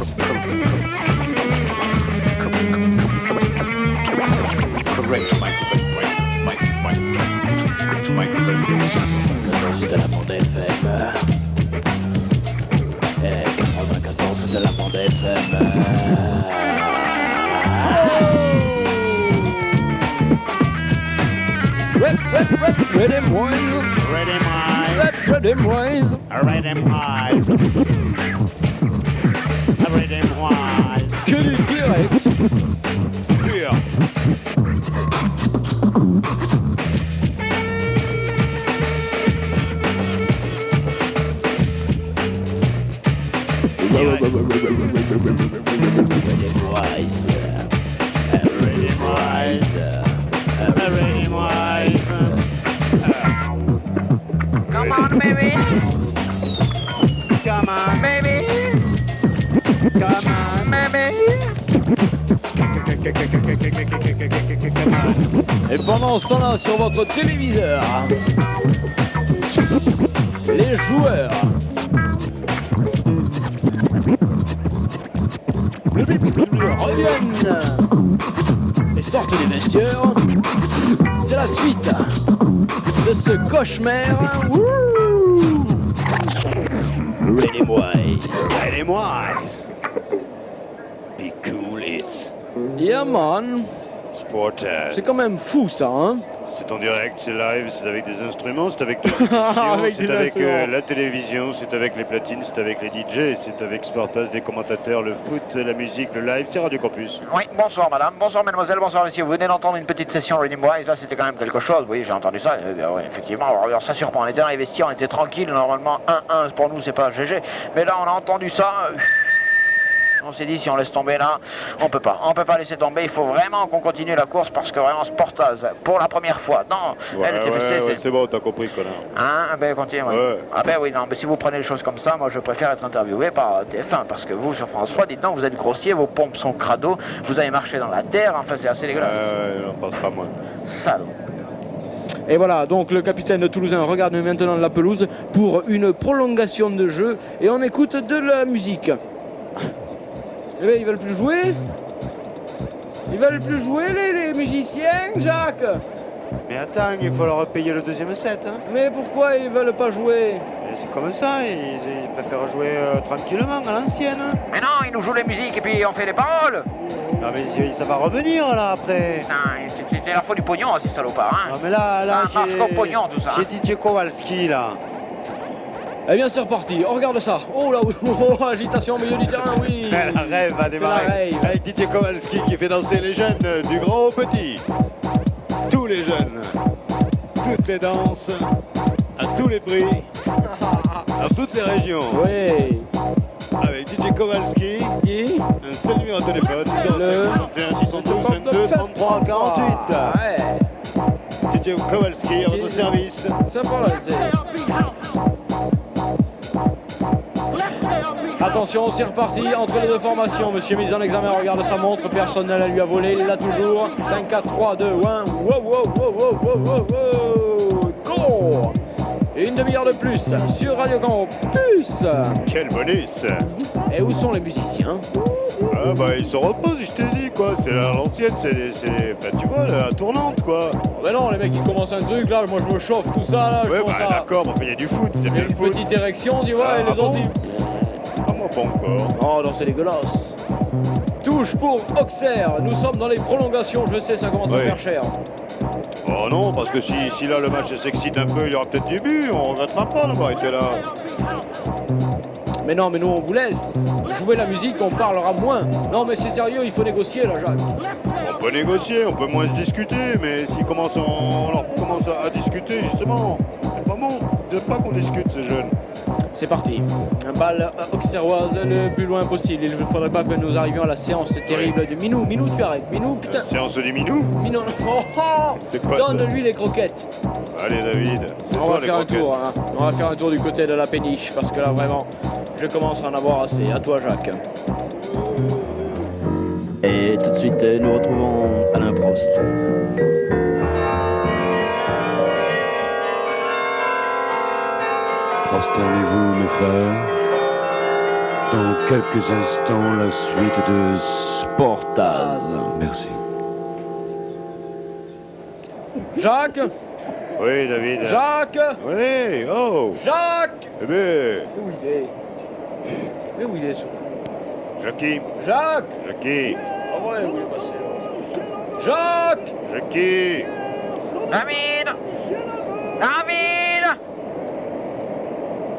Correct microphone. Correct microphone. C'est la bande FM. 94 de la bande FM. Rhythm Wise. Rhythm Wise. Rhythm Wise. Rhythm Wise. Rhythm Wise. Que du direct. Pur. Come on, baby. Come on, Baby. come on, Baby. Et pendant ce temps-là, sur votre téléviseur, les joueurs. reviennent et sortent des vestiaires. C'est la suite de ce cauchemar. Wouh! Ready White. Ready White. Be cool it's Yeah man. Sportaz. C'est quand même fou ça, hein? C'est en direct, c'est live, c'est avec des instruments, c'est avec des Avec c'est des avec instruments. la télévision, c'est avec les platines, c'est avec les DJ, c'est avec Sportaz, les commentateurs, le foot, la musique, le live, c'est Radio Campus. Oui, bonsoir madame, bonsoir mademoiselle, bonsoir monsieur. Vous venez d'entendre une petite session Ready Boys, là c'était quand même quelque chose, oui j'ai entendu ça, ouais, effectivement, alors ça surprend, on était dans les vestiaires, on était tranquille, normalement 1-1 pour nous c'est pas GG, mais là on a entendu ça, on s'est dit si on laisse tomber là, on peut pas laisser tomber, il faut vraiment qu'on continue la course parce que vraiment Sportaz, pour la première fois, non, LTFC c'est bon, t'as compris connard. Hein, ben continue, ouais. Ouais. Ah ben oui, non, mais si vous prenez les choses comme ça, moi je préfère être interviewé par TF1 parce que vous sur France 3, dites donc, vous êtes grossier, vos pompes sont crado, vous avez marché dans la terre, enfin c'est assez dégueulasse. On passe pas moi. Salaud. Et voilà, donc le capitaine toulousain regarde maintenant la pelouse pour une prolongation de jeu et on écoute de la musique. Eh bien, ils veulent plus jouer? Ils veulent plus jouer les musiciens, Jacques? Mais attends, il faut leur payer le deuxième set. Hein. Mais pourquoi ils veulent pas jouer? Et c'est comme ça, ils préfèrent jouer tranquillement à l'ancienne. Mais non, ils nous jouent les musiques et puis on fait les paroles. Non mais ça va revenir là après. Putain, c'était la faute du pognon, ces salopards, hein. Non mais là marche qu'au pognon tout ça. j'ai DJ Kowalski là. Eh bien, c'est reparti, on regarde ça. Oh là, oh, agitation au milieu du terrain, oui. La rêve va démarrer. C'est la rêve. Avec DJ Kowalski qui fait danser les jeunes du grand au petit. Tous les jeunes, toutes les danses, à tous les prix, dans toutes les régions. Oui. Avec DJ Kowalski, Qui? un seul numéro de téléphone, 61 612 22 33 48. Ouais. DJ Kowalski à votre service. Ça part là, Attention, c'est reparti entre les deux formations. Monsieur mise en examen, regarde sa montre, personne ne la lui a volé, il l'a toujours. 5, 4, 3, 2, 1. Wow, wow, wow, wow, wow, wow, wow. Go! Et une demi-heure de plus sur Radio Campus. Quel bonus! Et où sont les musiciens? Ah bah ils se reposent, je t'ai dit quoi, c'est à l'ancienne, bah, tu vois, la tournante quoi. Mais non, les mecs ils commencent un truc là, moi je me chauffe tout ça là. Ouais bah d'accord, il y a du foot, c'est bien le une foot. petite érection, tu vois, et les autres ils... Ah moi pas encore. Oh non, c'est dégueulasse. Touche pour Auxerre, nous sommes dans les prolongations, je sais ça commence à faire cher. Oh non, parce que si là le match s'excite un peu, il y aura peut-être des buts, on regrettera pas d'avoir été là. Mais non, mais nous on vous laisse jouer la musique, on parlera moins. Non mais c'est sérieux, il faut négocier là, Jacques. On peut négocier, on peut moins se discuter, mais s'ils commencent on leur commence à discuter justement, c'est pas bon, de pas qu'on discute ces jeunes. C'est parti. Un balle auxerroise le plus loin possible. Il ne faudrait pas que nous arrivions à la séance terrible de Minou. Minou, tu arrêtes. Minou, putain. La séance du Minou. Minou, oh, oh. C'est quoi? Donne-lui les croquettes. Allez David, on va faire un tour. Hein. On va faire un tour du côté de la péniche parce que là vraiment, je commence à en avoir assez. À toi Jacques. Et tout de suite, nous retrouvons Alain Prost. Prosternez-vous, mes frères. Dans quelques instants, la suite de Sportaz. Merci. Jacques. Oui, David. Jacques. Oui, oh. Jacques. Eh bien. Où il est? Mais où il est? Jackie. Jacques. Jackie. Ah ouais, où il est passé? Jacques. Jackie. David. David.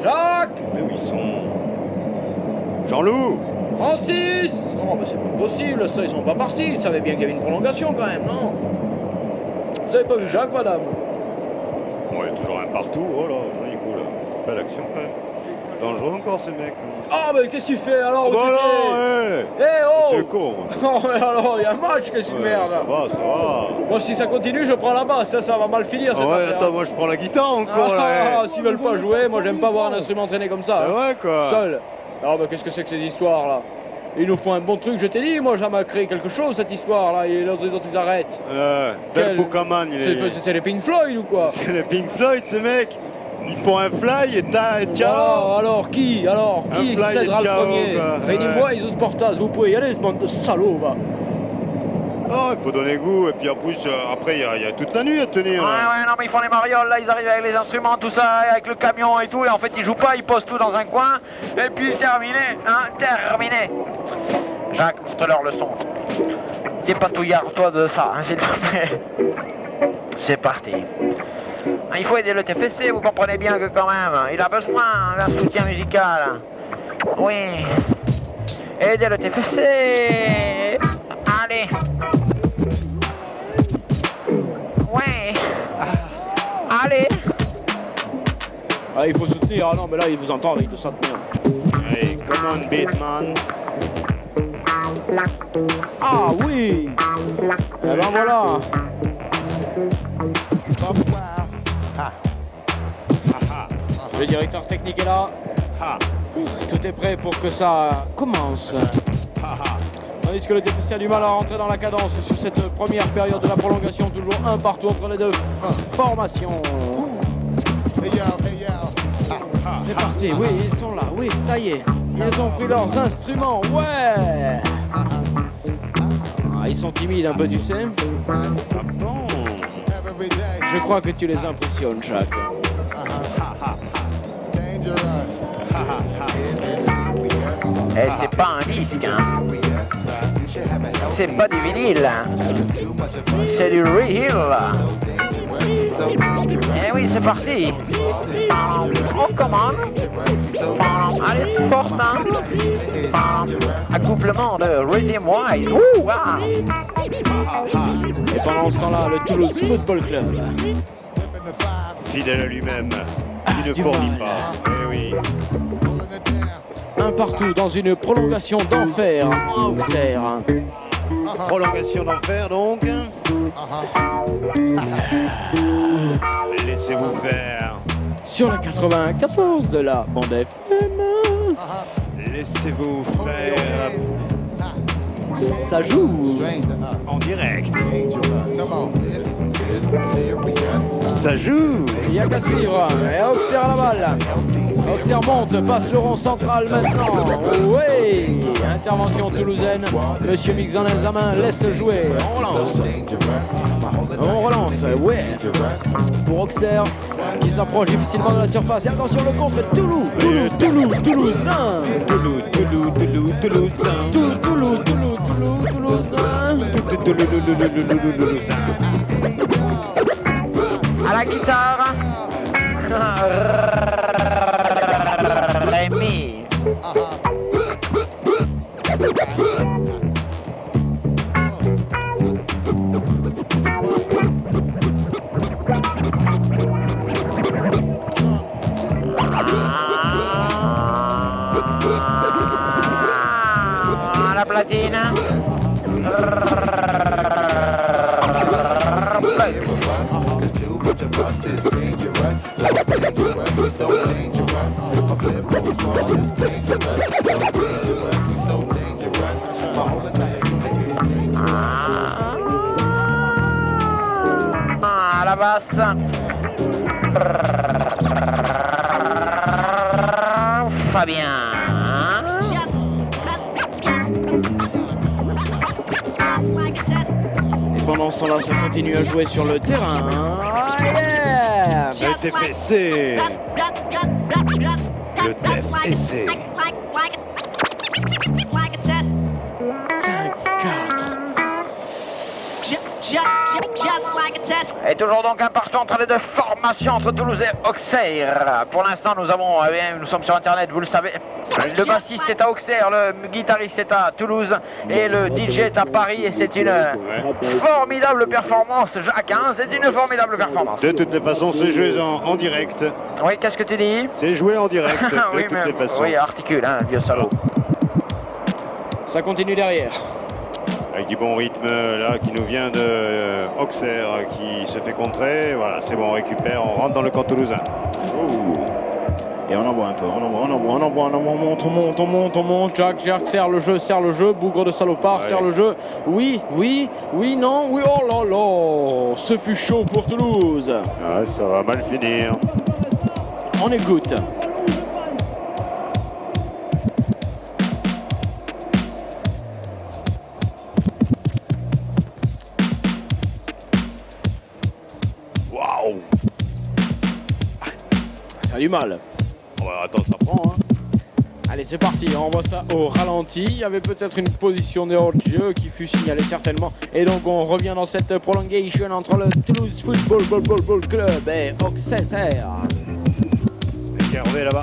Jacques. Mais où ils sont? Jean-Loup. Francis. Non, mais c'est pas possible, ça, ils sont pas partis. Ils savaient bien qu'il y avait une prolongation quand même, non? Vous avez pas vu Jacques, madame? Bon, il y a toujours un partout. Oh là, joli coup là. Belle action quand même. Dangereux encore ces mecs. Ah, mais qu'est-ce que tu fais alors? Bah non, oh! T'es con. Non, mais alors, il y a un match, qu'est-ce que tu merde? Ça va. Moi, si ça continue, je prends la basse, ça va mal finir cette affaire. Attends, moi je prends la guitare encore là. S'ils veulent pas jouer, moi j'aime pas voir un instrument traîner comme ça. C'est vrai quoi. Seul. Non, mais qu'est-ce que c'est que ces histoires là? Il nous faut un bon truc, je t'ai dit, moi ça m'a créé quelque chose cette histoire là, et les autres ils arrêtent. Del Buchanan, il est. C'est les Pink Floyd ou quoi? C'est les Pink Floyd ce mec. Ils font un fly et ciao. Alors qui cédera le premier? Réunissez-moi, Isus Portas, vous pouvez y aller, ce bande de salauds, va. Oh, il faut donner goût, et puis en plus, après, il y a toute la nuit à tenir. Ouais, non, mais ils font les marioles, là, ils arrivent avec les instruments, tout ça, avec le camion et tout, et en fait, ils jouent pas, ils posent tout dans un coin, et puis terminé, hein, terminé. Jacques, montre-leur le son. Dépatouillard-toi de ça, hein, s'il te plaît. C'est parti. Il faut aider le TFC, vous comprenez bien que quand même, il a besoin d'un soutien musical. Oui. Aider le TFC. Allez. Ouais. Allez. Ah, il faut soutenir. Ah non, mais là, il vous entend, il le sent bien. Allez, come on, Beatman. Ah oui. Et ben voilà. Le directeur technique est là. Tout est prêt pour que ça commence. Tandis que le TFC a du mal à rentrer dans la cadence sur cette première période de la prolongation. Toujours un partout entre les deux formations. C'est parti, oui, ils sont là, oui, ça y est. Ils ont pris leurs instruments, ouais. Ils sont timides un peu, tu sais. Je crois que tu les impressionnes, Jacques. Et c'est pas un disque, hein. C'est pas du vinyle. C'est du real. Eh oui, c'est parti. On commence. Allez, c'est fort, hein. Accouplement de Rhythm Wise. Ouh, ah. Et pendant ce temps-là, le Toulouse Football Club. Fidèle à lui-même, il ne fournit pas. Oui. Un partout dans une prolongation d'enfer à Auxerre. Prolongation d'enfer donc. Laissez-vous faire. Sur la 94 de la bande FM. Laissez-vous faire. Ça joue En direct. Ça joue. Il n'y a qu'à suivre. Et Auxerre à la balle. Auxerre monte, passe le rond central maintenant. Oui. Intervention toulousaine. Monsieur Mix en examen, laisse jouer. On relance. On relance, ouais. Pour Auxerre, qui s'approche difficilement de la surface. Et attention, le contre Toulouse. Toulousain. À la guitare. Rémi. La platine. La basse. Fabien. Et pendant ce temps-là, ça continue à jouer sur le terrain. Yeah. Le TFC. Le TFC. 5-4. Et toujours donc un partout entre les deux formations, entre Toulouse et Auxerre. Pour l'instant, nous sommes sur Internet, vous le savez. Le bassiste est à Auxerre, le guitariste est à Toulouse et le DJ est à Paris. Et c'est une formidable performance, Jacques. Hein, c'est une formidable performance. De toutes les façons, c'est joué en direct. Oui, qu'est-ce que tu dis? C'est joué en direct, de oui, toutes les façons. Oui, articule, hein, vieux salaud. Ça continue derrière. Avec du bon rythme là qui nous vient de Auxerre qui se fait contrer. Voilà, c'est bon, on récupère, on rentre dans le camp toulousain. Et on envoie un peu, on monte. Jacques serre le jeu, bougre de salopard, serre le jeu. Oui, non, oui, oh là là, ce fut chaud pour Toulouse. Ah, ça va mal finir. On écoute. Waouh! Ça a du mal. Oh, bah, attends, ça prend, hein. Allez, c'est parti, on voit ça au ralenti. Il y avait peut-être une position de hors-jeu qui fut signalée certainement. Et donc on revient dans cette prolongation entre le Toulouse Football Club et Auxerre. Hervé là-bas.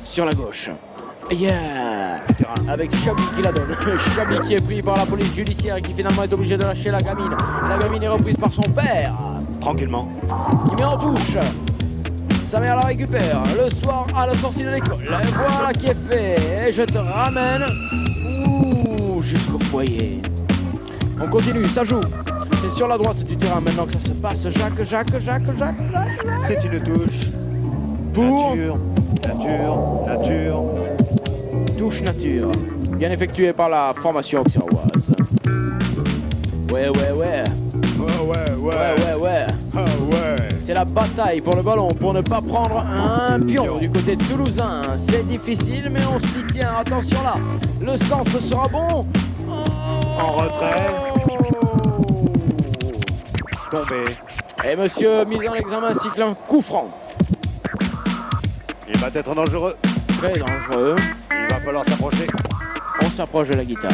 Sur la gauche. Yeah! Avec Chabi qui la donne. Chabi qui est pris par la police judiciaire et qui finalement est obligé de lâcher la gamine. La gamine est reprise par son père. Tranquillement. Qui met en touche. Sa mère la récupère le soir à la sortie de l'école. Voilà qui est fait. Et je te ramène jusqu'au foyer. On continue, ça joue. C'est sur la droite du terrain maintenant que ça se passe. Jacques. C'est une touche. Pour Nature. touche nature. Bien effectuée par la formation auxerroise. Ouais. Ah ouais. C'est la bataille pour le ballon, pour ne pas prendre un pion du côté toulousain. C'est difficile, mais on s'y tient. Attention là, le centre sera bon. En retrait. Tombé. Et monsieur, mis en examen, cycle un coup franc. Il va être dangereux. Très dangereux. Il va falloir s'approcher. On s'approche de la guitare.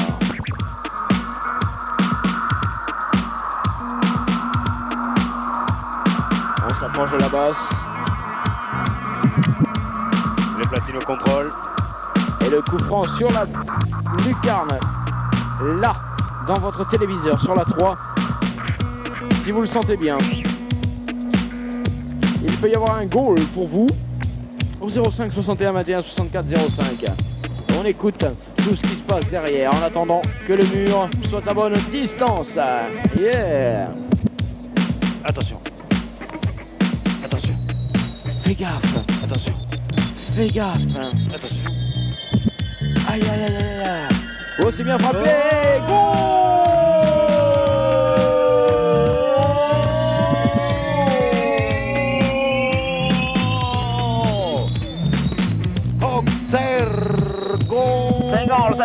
On s'approche de la basse. Les platines au contrôle. Et le coup franc sur la lucarne. Là, dans votre téléviseur, sur la 3. Si vous le sentez bien. Il peut y avoir un goal pour vous. Au 05 61 21 64 05. On écoute tout ce qui se passe derrière en attendant que le mur soit à bonne distance. Yeah! Attention. Fais gaffe. Attention. Fais gaffe. Attention. Aïe. Oh, c'est bien frappé. Auxerre, goal. C'est goal.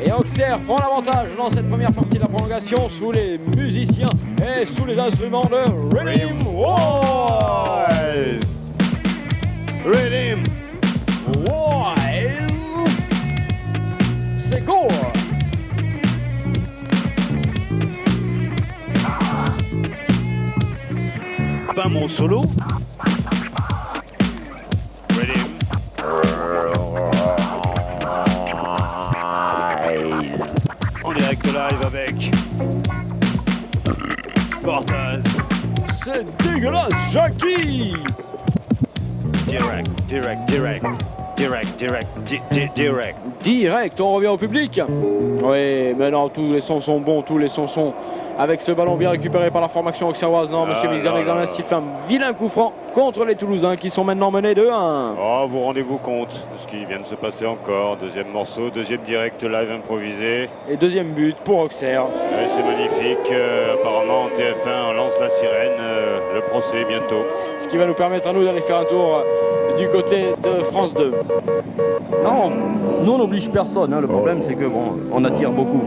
Et Auxerre prend l'avantage dans cette première partie de la prolongation sous les musiciens et sous les instruments de Rhythm Wise. Rhythm. C'est goal. Pas mon solo. Rhythm. En direct live avec Portaz. C'est dégueulasse, Jackie. Direct, on revient au public. Oui, mais non, tous les sons sont bons, avec ce ballon bien récupéré par la formation auxerroise. Non, monsieur Mizan examen siffle un vilain coup franc contre les Toulousains qui sont maintenant menés 2-1. Oh, vous rendez-vous compte de ce qui vient de se passer encore. Deuxième morceau, deuxième direct live improvisé. Et deuxième but pour Auxerre. Ouais, c'est magnifique. Apparemment, en TF1, on lance la sirène. Le procès bientôt. Ce qui va nous permettre à nous d'aller faire un tour du côté de France 2. Non, nous on n'oblige personne. Hein. Le problème c'est que bon, on attire beaucoup.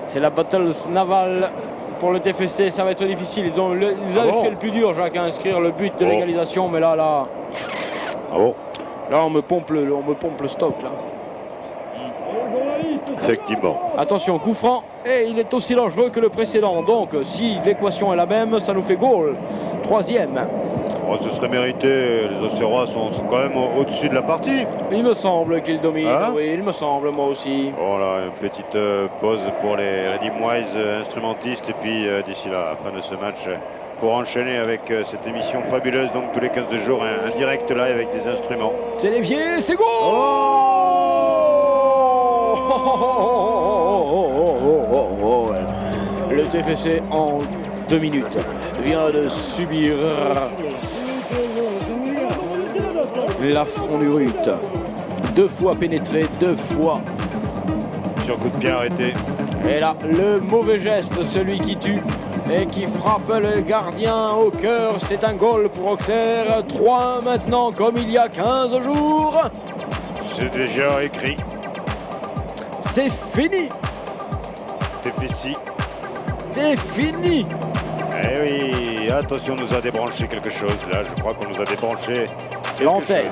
C'est la Battles navale pour le TFC, ça va être difficile. Ils avaient fait le plus dur, Jacques, à inscrire le but de l'égalisation, mais là, Ah bon? là, on me pompe le stock là. Effectivement. Attention, coup franc, et il est aussi dangereux que le précédent. Donc, si l'équation est la même, ça nous fait goal. Troisième. Bon, ce serait mérité. Les Auxerrois sont quand même au-dessus de la partie. Il me semble qu'il domine. Hein? Oui, il me semble, moi aussi. Voilà, une petite pause pour les Rhythm Wise instrumentistes. Et puis, d'ici la fin de ce match, pour enchaîner avec cette émission fabuleuse. Donc, tous les 15 jours, un direct live avec des instruments. C'est l'évier, c'est goal. Le TFC en 2 minutes vient de subir l'affront du Ruth. 2 fois pénétré, 2 fois. Sur coup de pied arrêté. Et là, le mauvais geste, celui qui tue et qui frappe le gardien au cœur. C'est un goal pour Auxerre. 3-1 maintenant, comme il y a 15 jours. C'est déjà écrit. C'est fini. TFC. C'est fini. Eh oui, attention, on nous a débranché quelque chose. Là, je crois qu'on nous a débranché. L'antenne.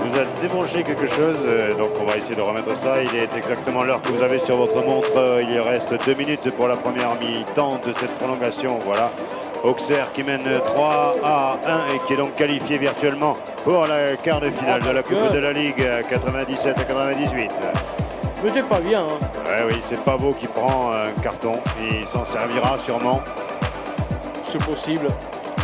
On nous a débranché quelque chose, donc on va essayer de remettre ça. Il est exactement l'heure que vous avez sur votre montre. Il reste 2 minutes pour la première mi-temps de cette prolongation. Voilà. Auxerre qui mène 3-1 et qui est donc qualifié virtuellement pour la quart de finale de la Coupe de la Ligue 97 à 98. Mais c'est pas bien. Hein. Ouais, oui, c'est Pavot qui prend un carton. Il s'en servira sûrement. C'est possible.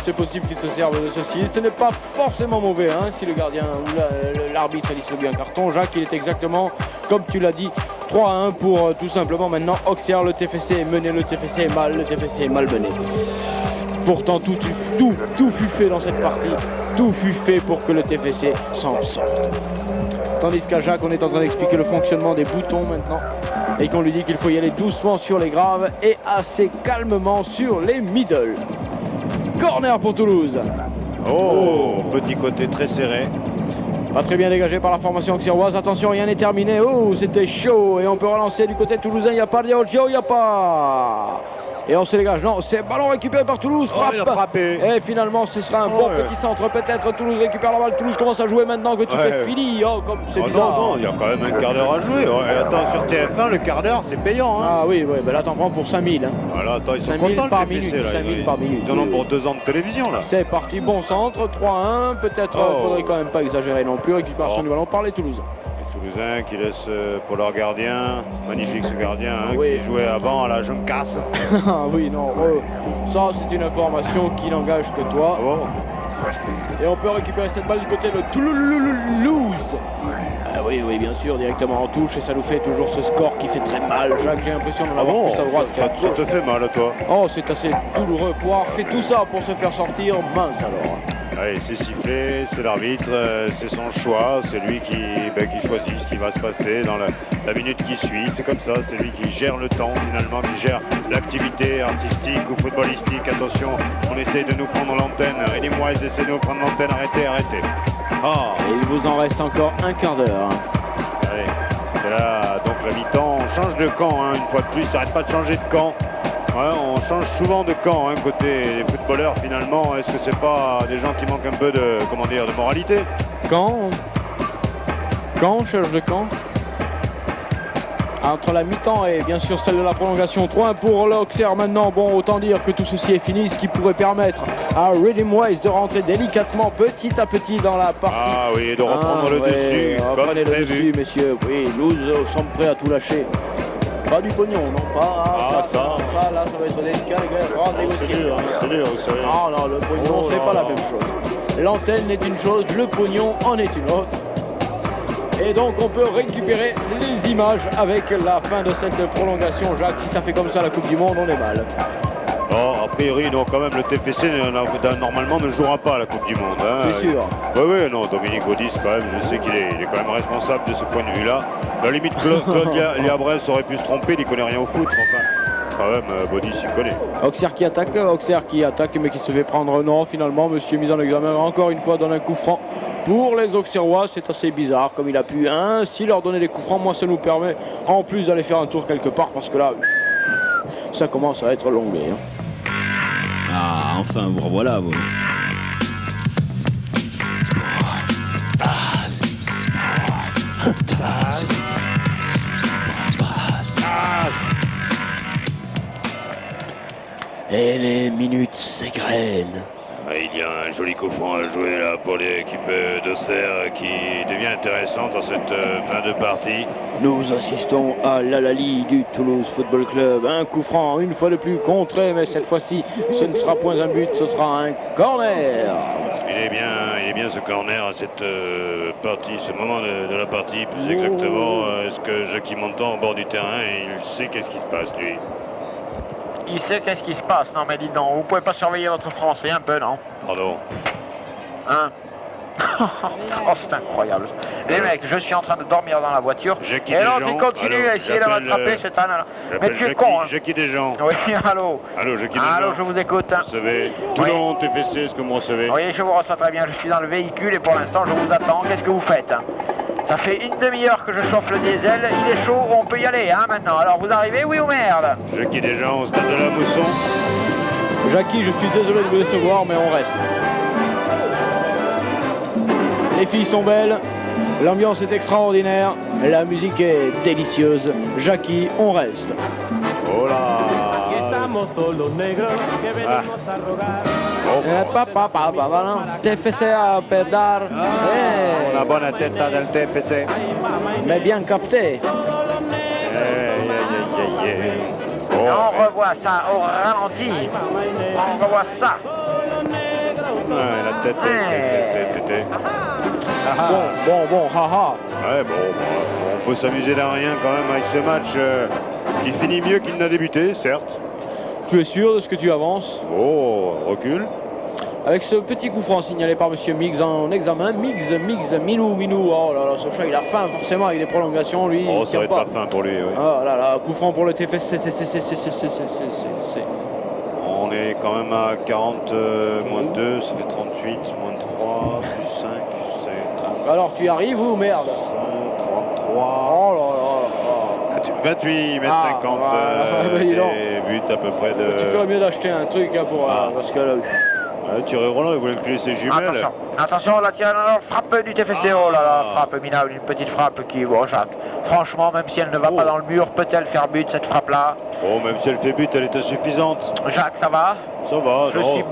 C'est possible qu'il se serve de ceci. Ce n'est pas forcément mauvais hein, si le gardien ou l'arbitre distribue un carton. Jacques, il est exactement, comme tu l'as dit, 3-1 pour tout simplement maintenant Auxerre. Le TFC est mené, le TFC est mal, le TFC est mal mené. Pourtant, tout fut fait dans cette partie. Tout fut fait pour que le TFC s'en sorte. Tandis qu'à Jacques, on est en train d'expliquer le fonctionnement des boutons maintenant. Et qu'on lui dit qu'il faut y aller doucement sur les graves et assez calmement sur les middle. Corner pour Toulouse. Oh, petit côté très serré. Pas très bien dégagé par la formation auxerroise. Attention, rien n'est terminé. Oh, c'était chaud. Et on peut relancer du côté toulousain. Il n'y a pas de Diaogio, il n'y a pas. Et on se dégage. Non, c'est ballon récupéré par Toulouse. Frappe. Il a frappé. Et finalement, ce sera un bon petit centre. Peut-être Toulouse récupère la balle. Toulouse commence à jouer maintenant que tout est fini. Oh, comme c'est bizarre. Non, il y a quand même un quart d'heure à jouer. Attends, sur TF1, le quart d'heure, c'est payant. Hein. Ah oui, ben là, t'en prends pour 5000. Hein. Voilà, attends, ils sont 5000 contents par le TFC, minute. là. 5000 par minute. Ils en ont pour 2 ans de télévision, là. C'est parti. Bon centre. 3-1. Peut-être faudrait quand même pas exagérer non plus. Récupération du ballon par les Toulousains. Toulousains qui laissent pour leur gardien, magnifique ce gardien oui. Qui jouait avant à la jeune casse. Ah oui, non, ça c'est une information qui n'engage que toi. Ah bon. Et on peut récupérer cette balle du côté de Toulouse. Ah oui, bien sûr, directement en touche et ça nous fait toujours ce score qui fait très mal. Jacques, j'ai l'impression d'en avoir plus à droite qu'à gauche. Ça te fait mal à toi. Oh, c'est assez douloureux pour avoir fait tout ça pour se faire sortir. Mince alors. Allez, c'est sifflé, c'est l'arbitre, c'est son choix, c'est lui qui choisit ce qui va se passer dans la minute qui suit. C'est comme ça, c'est lui qui gère le temps finalement, qui gère l'activité artistique ou footballistique. Attention, on essaye de nous prendre l'antenne. Redim Wise essaie de nous prendre l'antenne. Arrêtez. Oh, et il vous en reste encore un quart d'heure. Allez, c'est là, donc la mi-temps, on change de camp, hein, une fois de plus, ça n'arrête pas de changer de camp. Ouais, on change souvent de camp, hein, côté des footballeurs finalement. Est-ce que c'est pas des gens qui manquent un peu de, de moralité? Quand on change de camp entre la mi-temps et bien sûr celle de la prolongation. 3-1 pour l'Auxerre maintenant. Bon, autant dire que tout ceci est fini, ce qui pourrait permettre à Redim Wise de rentrer délicatement, petit à petit dans la partie. Ah oui, de reprendre le dessus, comme prenez le prévu. dessus, messieurs. Oui, Toulouse semble prêt à tout lâcher. Pas du pognon, non, pas. Ça, là, ça va être délicat, les gars. Il faudra négocier. C'est dur, vous savez. Ah non, le pognon, c'est pas la même chose. L'antenne est une chose, le pognon en est une autre. Et donc, on peut récupérer les images avec la fin de cette prolongation. Jacques, si ça fait comme ça la Coupe du Monde, on est mal. Non, a priori, non, quand même, le TFC normalement ne jouera pas à la Coupe du Monde. Hein. C'est sûr. Oui, non, Dominique Baudis, quand même, je sais qu'il est quand même responsable de ce point de vue-là. À la limite, Claude Liabresse aurait pu se tromper, il ne connaît rien au foot. Enfin, quand même, Baudis, il connaît. Auxerre qui attaque, mais qui se fait prendre. Non, finalement, monsieur mis en examen, encore une fois, donne un coup franc. Pour les Auxerrois, c'est assez bizarre, comme il a pu ainsi leur donner des coups francs. Moi, ça nous permet, en plus, d'aller faire un tour quelque part, parce que là, ça commence à être longué. Hein. Ah, enfin, vous revoilà, vous. Et les minutes s'égrènent. Il y a un joli coup franc à jouer là pour l'équipe d'Auxerre qui devient intéressante dans cette fin de partie. Nous assistons à l'Alali du Toulouse Football Club. Un coup franc, une fois de plus contré, mais cette fois-ci, ce ne sera point un but, ce sera un corner. Il est bien ce corner à cette partie, ce moment de la partie, plus exactement. Est-ce que Jackie m'entend au bord du terrain et il sait qu'est-ce qui se passe, lui? Il sait qu'est-ce qui se passe. Non mais dis donc, vous pouvez pas surveiller votre français un peu, non? Pardon. Hein? Oh, c'est incroyable. Les mecs, je suis en train de dormir dans la voiture. Et l'autre, il continue à essayer de m'attraper, cet âne-là. Mais tu es con, hein. Jackie Desjans. Oui, allô. Allô, Jackie Desjans. Allô, je vous écoute. Vous recevez Toulon, TFC, est-ce que vous me recevez? Oui, je vous reçois très bien. Je suis dans le véhicule et pour l'instant, je vous attends. Qu'est-ce que vous faites? Ça fait une demi-heure que je chauffe le diesel. Il est chaud, on peut y aller, hein, maintenant. Alors, vous arrivez, oui ou merde? Jackie Desjans au stade de la Mousson. Jackie, je suis désolé de vous décevoir, mais on reste. Les filles sont belles, l'ambiance est extraordinaire, la musique est délicieuse. Jackie, on reste. Oh là. TFC a perdar. Una buona testa del TFC. Mais bien capté. On revoit ça au ralenti. On revoit ça. La tête. Bon, haha. Ouais, bon, on peut s'amuser d'un rien quand même avec ce match qui finit mieux qu'il n'a débuté, certes. Tu es sûr de ce que tu avances? Oh, recul. Avec ce petit coup franc signalé par Monsieur Miggs en examen. Miggs, Minou. Oh là là, ce chat il a faim forcément avec des prolongations, lui. Oh, il ça tient va être pas. pas faim pour lui, oui. Oh là là, coup franc pour le TFC. On est quand même à 40, moins 2, ça fait 38, moins 3, plus 5, c'est 30. Alors tu y arrives ou merde? 33. Oh là là. 28, mètres 50, et but à peu près de... Tu ferais mieux d'acheter un truc hein, pour... parce que là... Thierry Roland, il voulait me filer ses jumelles. Attention, la frappe du TFC. Oh là là, frappe minable, une petite frappe qui... Bon, Jacques, franchement, même si elle ne va pas dans le mur, peut-elle faire but, cette frappe-là? Oh, même si elle fait but, elle est insuffisante. Jacques, ça va? Ça va, Je suis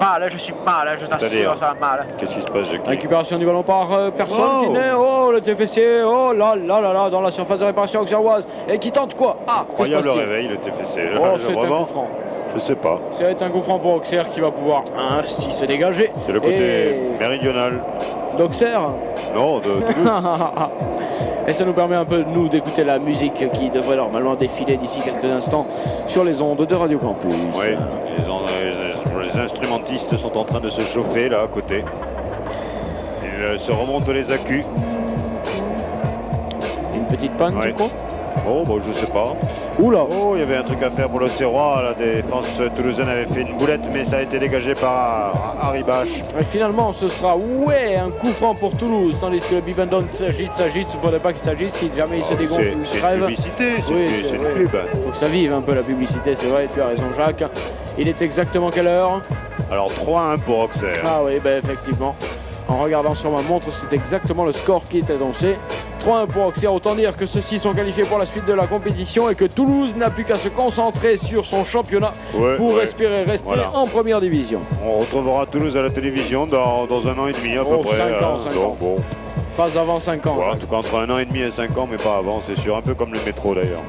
mal, je t'assure, ça va mal. Qu'est-ce qui se passe, Jackie? Récupération du ballon par personne qui naît. Oh, le TFC, oh là là là là, dans la surface de réparation auxerroise. Et qui tente quoi? Incroyable réveil, le TFC. Oh, c'est un coup franc. Je sais pas. Ça va être un coup franc pour Auxerre qui va pouvoir ainsi se dégager. C'est le côté méridional. D'Auxerre? Non, de Toulouse. Et ça nous permet un peu, nous, d'écouter la musique qui devrait normalement défiler d'ici quelques instants sur les ondes de Radio Campus. Oui, les instrumentistes sont en train de se chauffer là à côté. Ils se remontent les accus. Une petite panne, tu crois? Oh, bon, je sais pas. Oula! Oh, il y avait un truc à faire pour l'Auxerrois. La défense toulousaine avait fait une boulette, mais ça a été dégagé par Harry Bache. Et finalement, ce sera un coup franc pour Toulouse, tandis que le Bibendon s'agite. Il ne faudrait pas qu'il s'agisse si jamais il se dégonfle ou se crève. C'est une publicité, c'est une pub. Il faut que ça vive un peu la publicité, c'est vrai, tu as raison, Jacques. Il est exactement quelle heure? Alors 3-1 pour Auxerre. Ah oui, ben effectivement. En regardant sur ma montre, c'est exactement le score qui est annoncé. 3-1 pour Auxerre, autant dire que ceux-ci sont qualifiés pour la suite de la compétition et que Toulouse n'a plus qu'à se concentrer sur son championnat pour espérer rester en première division. On retrouvera Toulouse à la télévision dans un an et demi à peu près. 5 ans. Bon. Pas avant 5 ans. Ouais, en tout cas entre un an et demi et 5 ans, mais pas avant, c'est sûr. Un peu comme le métro d'ailleurs.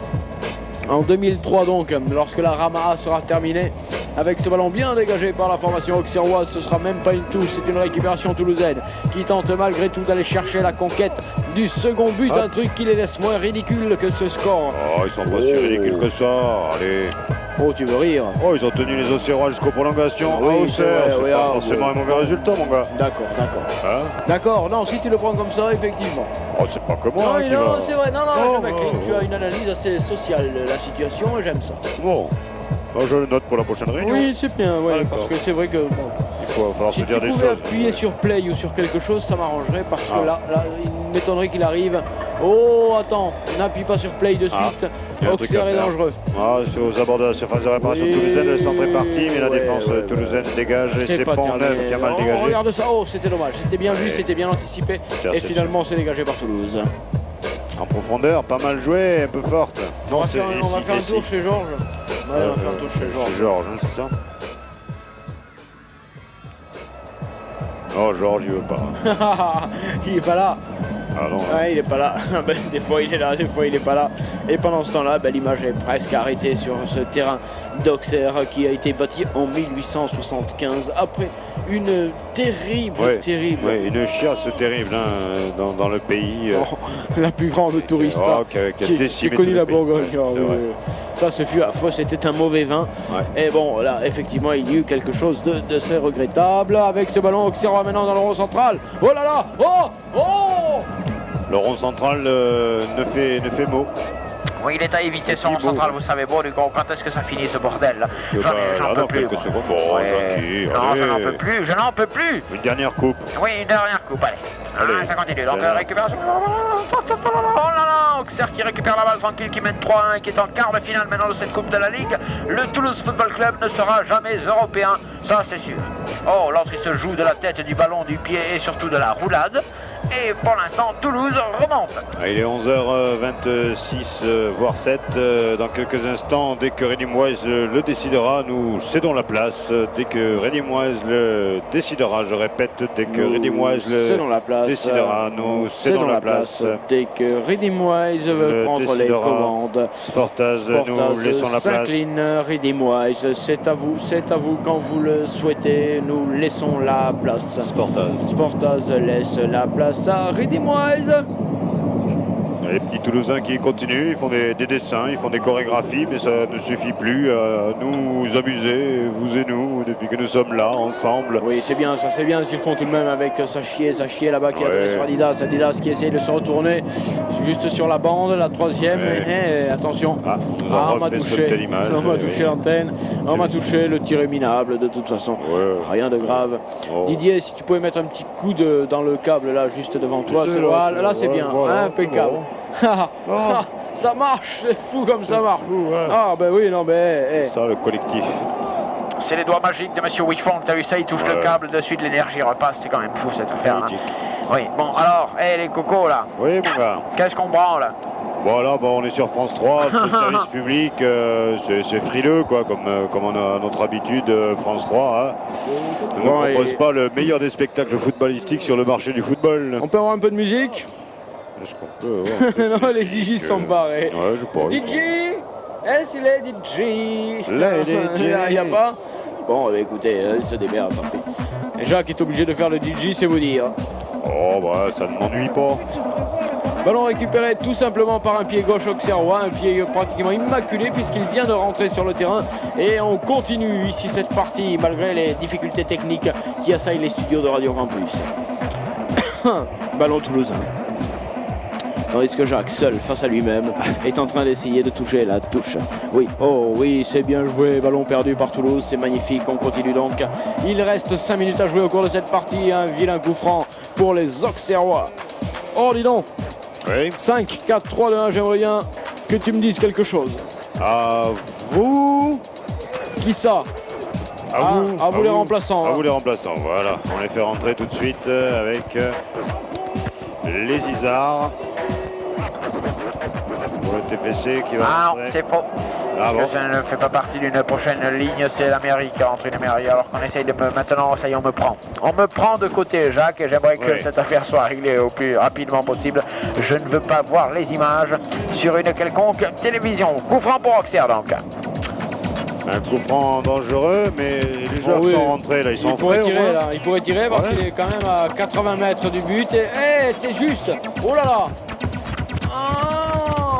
En 2003 donc, lorsque la Rama sera terminée, avec ce ballon bien dégagé par la formation auxerroise, ce sera même pas une touche, c'est une récupération toulousaine qui tente malgré tout d'aller chercher la conquête du second but, un truc qui les laisse moins ridicules que ce score. Oh, ils sont pas si ridicules que ça, allez. Oh, tu veux rire? Oh, ils ont tenu les Auxerrois jusqu'aux prolongations. Oui, c'est pas forcément un mauvais résultat, mon gars. D'accord. D'accord, non, si tu le prends comme ça, effectivement. Oh, c'est pas que moi. Non, c'est vrai, non, je m'incline. Tu as une analyse assez sociale de la situation et j'aime ça. Bon, je le note pour la prochaine réunion. Oui, c'est bien, parce que c'est vrai que bon, il va falloir se dire des choses. Si tu pouvais appuyer sur play ou sur quelque chose, ça m'arrangerait parce que là, il m'étonnerait qu'il arrive. Oh, attends, n'appuie pas sur play de suite. Auxerre est dangereux. C'est aux abords de la surface de réparation toulousaine, le centre est parti, mais la défense toulousaine dégage et c'est Pont-Neuf qui a mal dégagé. Regarde ça, c'était dommage, c'était bien vu, c'était bien anticipé et finalement c'est dégagé par Toulouse. En profondeur, pas mal joué, un peu forte. On va faire un tour chez Georges. On va faire un tour chez Georges. Chez Georges, c'est ça. Oh, Georges, il veut pas. Il est pas là. Ah non. Ouais, il est pas là. Des fois il est là, des fois il est pas là. Et pendant ce temps-là, l'image est presque arrêtée sur ce terrain d'Auxerre qui a été bâti en 1875 après une terrible. Une chiasse terrible dans le pays. La plus grande touriste qui a qui connue la Bourgogne. Ça, ce fut affreux, c'était un mauvais vin. Ouais. Et bon, là, effectivement, il y eut quelque chose de très regrettable. Avec ce ballon, Auxerrois maintenant dans le rond central. Oh là là! Oh! Le rond central ne fait mot. Oui, il est à éviter son rond central, vous savez, bon, Hugo, quand est-ce que ça finit ce bordel là? J'en peux plus. Quelques secondes. Bon, Ouais. Non, je n'en peux plus, je n'en peux plus. Une dernière coupe. Oui, une dernière coupe, allez. Allez. Ça continue, donc récupération. Oh là là, Auxerre qui récupère la balle tranquille, qui mène 3-1, qui est en quart de finale maintenant de cette coupe de la Ligue. Le Toulouse Football Club ne sera jamais européen, ça c'est sûr. Oh, l'autre il se joue de la tête, du ballon, du pied et surtout de la roulade. Et pour l'instant, Toulouse remonte. Il est 11h26, voire 7. Dans quelques instants, dès que Redim Wise le décidera, nous cédons la place. Dès que Redim Wise le décidera, je répète, dès que Redim Wise le décidera, nous cédons la place. Dès que Redim Wise veut prendre les commandes. Sportaz, nous laissons la place. S'incline, Redim Wise, c'est à vous quand vous le souhaitez, nous laissons la place. Sportaz laisse la place à Redim Wise. Les petits Toulousains qui continuent, ils font des dessins, ils font des chorégraphies, mais ça ne suffit plus à nous amuser, vous et nous, depuis que nous sommes là, ensemble. Oui, c'est bien, ça c'est bien ce qu'ils font tout de même avec Sachier là-bas qui a donné sur Adidas qui essaye de se retourner juste sur la bande, la troisième, et attention, on m'a touché, on m'a touché l'antenne, on m'a touché, le tir est minable de toute façon, rien de grave. Didier, si tu pouvais mettre un petit coup dans le câble là, juste devant toi, là c'est bien, impeccable. Ça marche, c'est fou comme ça marche. Ah ben oui, non mais... Ça, le collectif. C'est les doigts magiques de Monsieur Wiffon, t'as vu ça, il touche le câble, de suite l'énergie repasse, c'est quand même fou cette affaire. Hein. Oui, bon alors, les cocos là. Oui mon gars. Qu'est-ce qu'on branle? Bon là, on est sur France 3, c'est le service public, c'est frileux quoi, comme on a notre habitude, France 3. Hein. On ne propose pas le meilleur des spectacles footballistiques sur le marché du football. On peut avoir un peu de musique? Est-ce qu'on peut non, les DJ sont barrés. Ouais, je pense. DJ? Est-ce qu'il est DJ? Il n'y a pas? Bon, écoutez, il se démerde. Et Jacques est obligé de faire le DJ, c'est vous dire. Oh, bah, ça ne m'ennuie pas. Ballon récupéré tout simplement par un pied gauche auxerrois, un pied pratiquement immaculé puisqu'il vient de rentrer sur le terrain. Et on continue ici cette partie malgré les difficultés techniques qui assaillent les studios de Radio Campus. Ballon toulousain. Tandis que Jacques, seul face à lui-même, est en train d'essayer de toucher la touche. Oui, oh oui, c'est bien joué. Ballon perdu par Toulouse, c'est magnifique. On continue donc. Il reste 5 minutes à jouer au cours de cette partie. Un vilain coup franc pour les Auxerrois. Oh, dis donc. Oui. 5, 4, 3, 2, 1, j'aimerais bien que tu me dises quelque chose. À vous. Qui ça? À vous les remplaçants. À vous les remplaçants, voilà. On les fait rentrer tout de suite avec les Isards. Pour le TPC qui va non, c'est faux. Ça ne fait pas partie d'une prochaine ligne, c'est l'Amérique, entre une Amérique. Alors qu'on essaye de maintenant, ça y est, on me prend. On me prend de côté, Jacques, et j'aimerais que cette affaire soit réglée au plus rapidement possible. Je ne veux pas voir les images sur une quelconque télévision. Coup franc pour Auxerre, donc. Un coup franc dangereux, mais les joueurs sont rentrés là, ils sont frais. Il pourrait tirer parce qu'il est quand même à 80 mètres du but. Et c'est juste. Oh là là.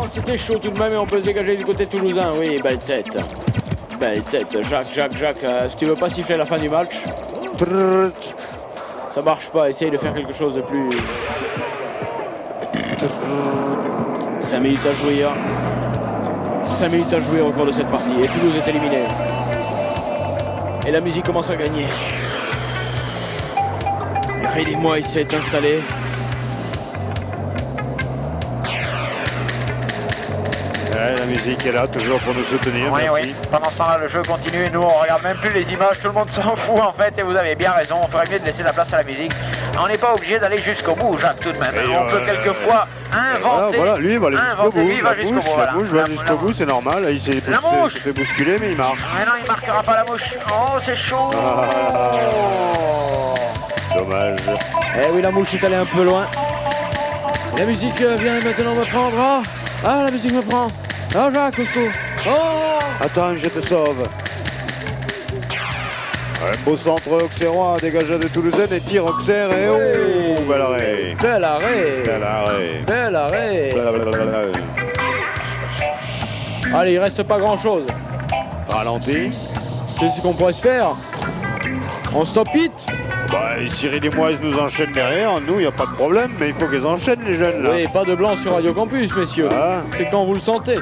C'était chaud tout de même et on peut se dégager du côté toulousain. Oui, belle tête. Belle tête. Jacques, si tu veux pas siffler la fin du match. Ça marche pas, essaye de faire quelque chose de plus... 5 minutes à jouer. 5 minutes à jouer au cours de cette partie et Toulouse est éliminé. Et la musique commence à gagner. Redim Wise s'est installé. La musique est là, toujours pour nous soutenir. Oui, merci. oui. Pendant ce temps-là, le jeu continue et nous, on regarde même plus les images. Tout le monde s'en fout, en fait. Et vous avez bien raison. On ferait mieux de laisser la place à la musique. On n'est pas obligé d'aller jusqu'au bout, Jacques, tout de même. On peut quelquefois inventer. Voilà, lui, il va aller jusqu'au bout. Lui, il va jusqu'au bout. La mouche va jusqu'au bout, c'est normal. Il s'est fait bousculer, mais il marque. Mais non, il marquera pas la mouche. Oh, c'est chaud. Dommage. Eh oui, la mouche est allée un peu loin. La musique vient maintenant me prendre. Ah, la musique me prend. Ah, Jacques, au secours. Oh! Attends, je te sauve. Un beau centre auxerrois, dégagé de Toulousaine et tire Auxerre et oh, bel arrêt. Bel arrêt. Bel arrêt. Bel arrêt. Allez, il reste pas grand-chose. Ralenti. C'est ce qu'on pourrait se faire. On stop it. Bah, Cyril et moi, ils nous enchaînent derrière. Nous, il n'y a pas de problème, mais il faut qu'ils enchaînent, les jeunes, là. Oui, pas de blanc sur Radio Campus, messieurs. Ah. C'est quand vous le sentez.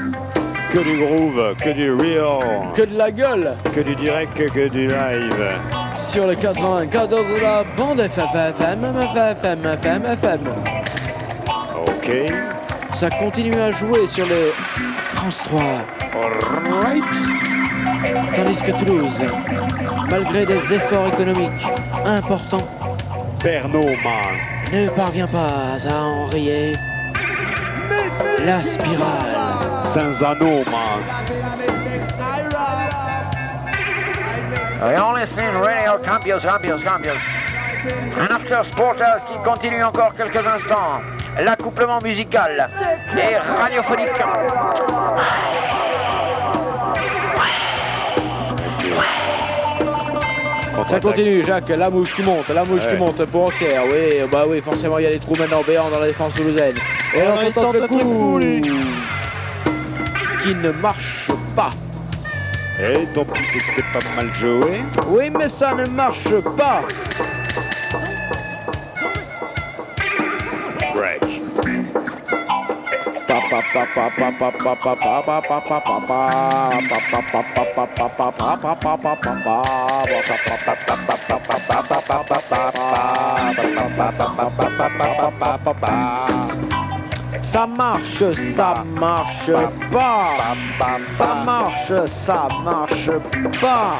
Que du groove, que du real, Que de la gueule. que du direct, que du live. Sur le 94 de la bande FM. Ok. Ça continue à jouer sur le France 3. Alright. Tandis que Toulouse, malgré des efforts économiques importants, Pernod, man. ne parvient pas à enrayer la spirale. Saint-Zano, man. Et on listening Radio Campus. Un after sporters qui continue encore quelques instants. L'accouplement musical et radiophonique. Ça continue, Jacques, la mouche qui monte pour Auxerre. Oui, bah oui, forcément, il y a des trous maintenant béants dans la défense toulousaine. Et là, on tente le coup qui ne marche pas. Et ton petit, c'était pas mal joué. Oui, mais ça ne marche pas. Break. Ça marche pas. Ça marche pas.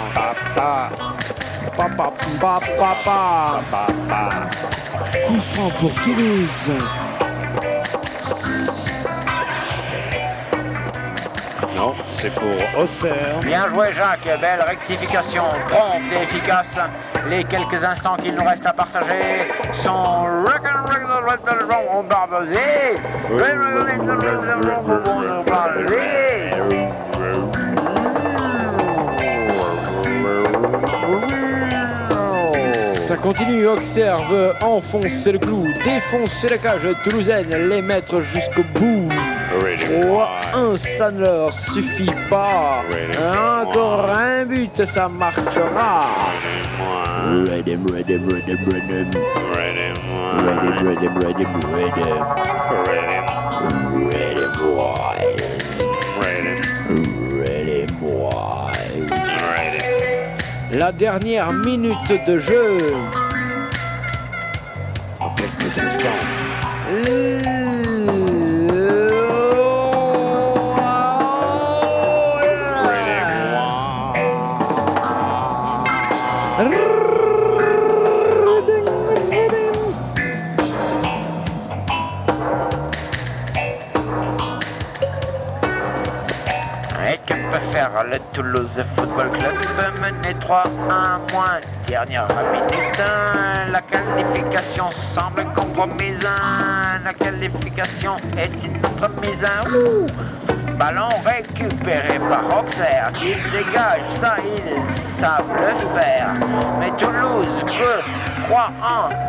Coup franc pour Toulouse. Non, c'est pour Auxerre. Bien joué Jacques, belle rectification, prompte et efficace. Les quelques instants qu'il nous reste à partager sont Ça continue, Auxerre veut enfoncer le clou, défoncer la cage toulousaine, les mettre jusqu'au bout. 3-1, ça ne leur suffit pas. Encore un but, ça marchera. La dernière minute de jeu. En quelques instants. Et que peut faire le Toulouse Football Club? Mener 3-1 moins. Dernière minute. La qualification semble compromise. La qualification est une entremise. Ballon récupéré par Auxerre qui dégage. Ça, ils savent le faire. Mais Toulouse que 3-1.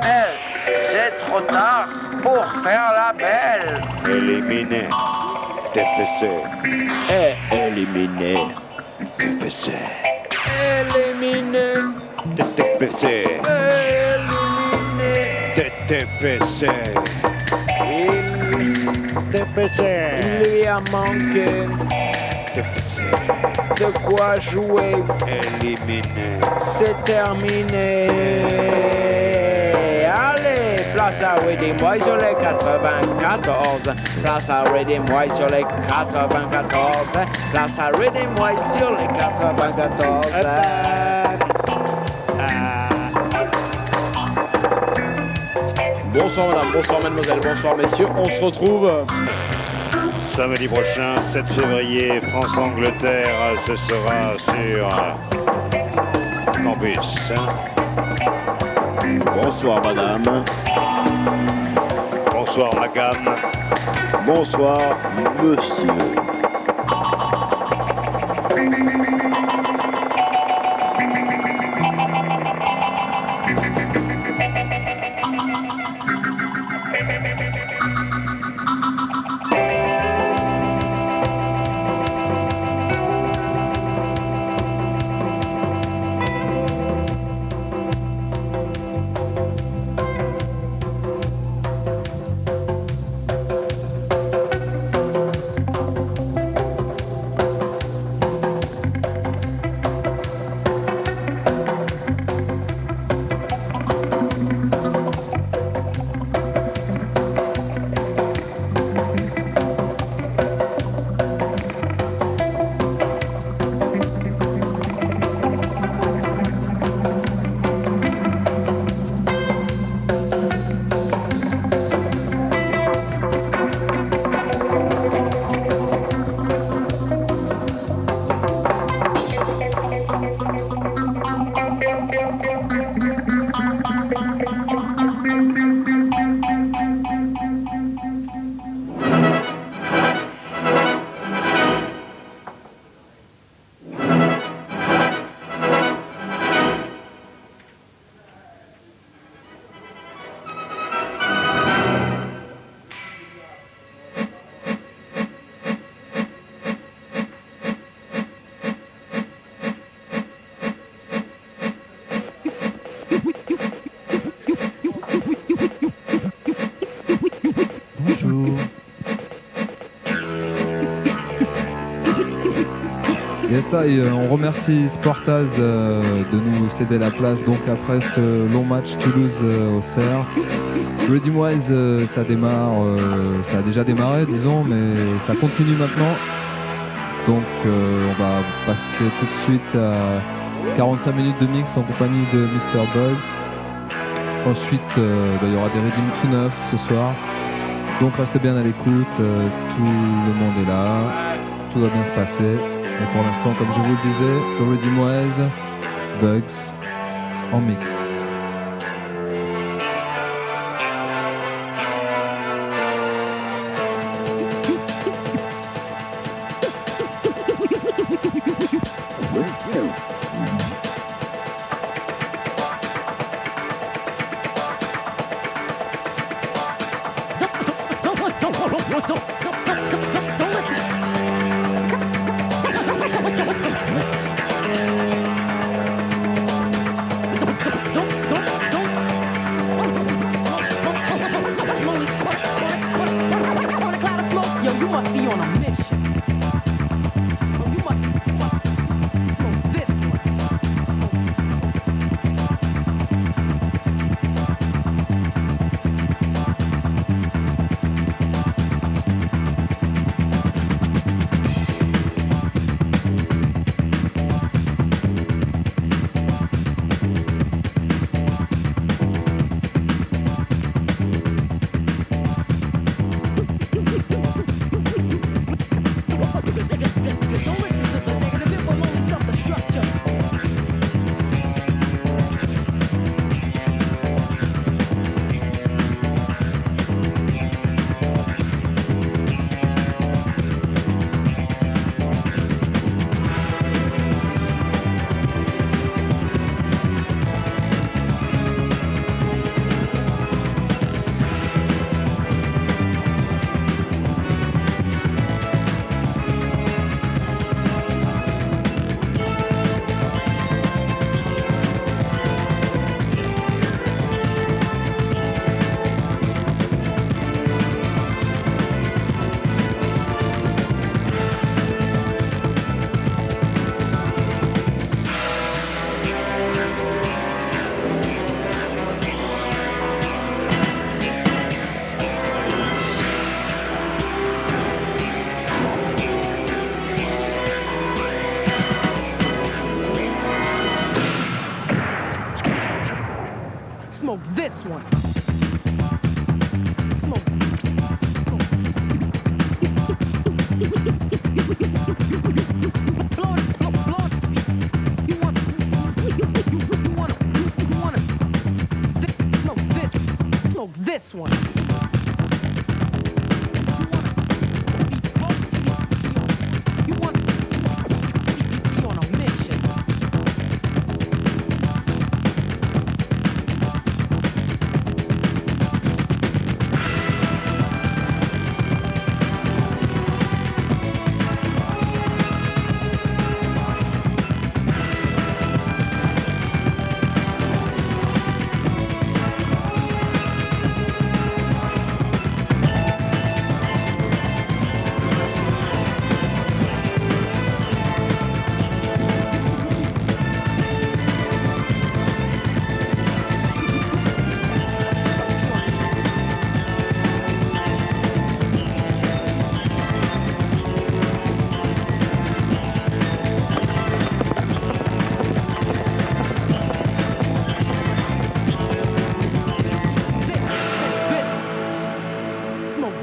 Elle, c'est trop tard pour faire la belle. Éliminé. TFC. Éliminé. TFC. Éliminé. TFC. Éliminé. TFC. TFC. Il lui a manqué TFC. de quoi jouer. Éliminé. C'est terminé. Allez, place à Reading Boys sur les 94. Place à Reading Boys sur les 94. Place à Reading Boys sur les 94. Bonsoir madame, bonsoir mademoiselle, bonsoir messieurs. On se retrouve Samedi prochain, 7 février, France-Angleterre, ce sera sur Campus. Bonsoir madame. Bonsoir madame. Bonsoir monsieur. Et ça, et on remercie Sportaz de nous céder la place donc après ce long match Toulouse au Cerf. Redeem Wise, ça démarre, ça a déjà démarré disons, mais ça continue maintenant. Donc on va passer tout de suite à 45 minutes de mix en compagnie de Mr. Bugs. Ensuite il y aura des Redeem tout neufs ce soir. Donc restez bien à l'écoute, tout le monde est là, tout va bien se passer. Et pour l'instant, comme je vous le disais, Redeem Wise, Bugs en mix. Smoke this one. Smoke. Blow it. You want smoke this one.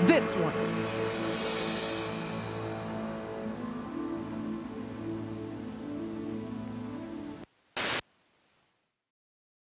This one.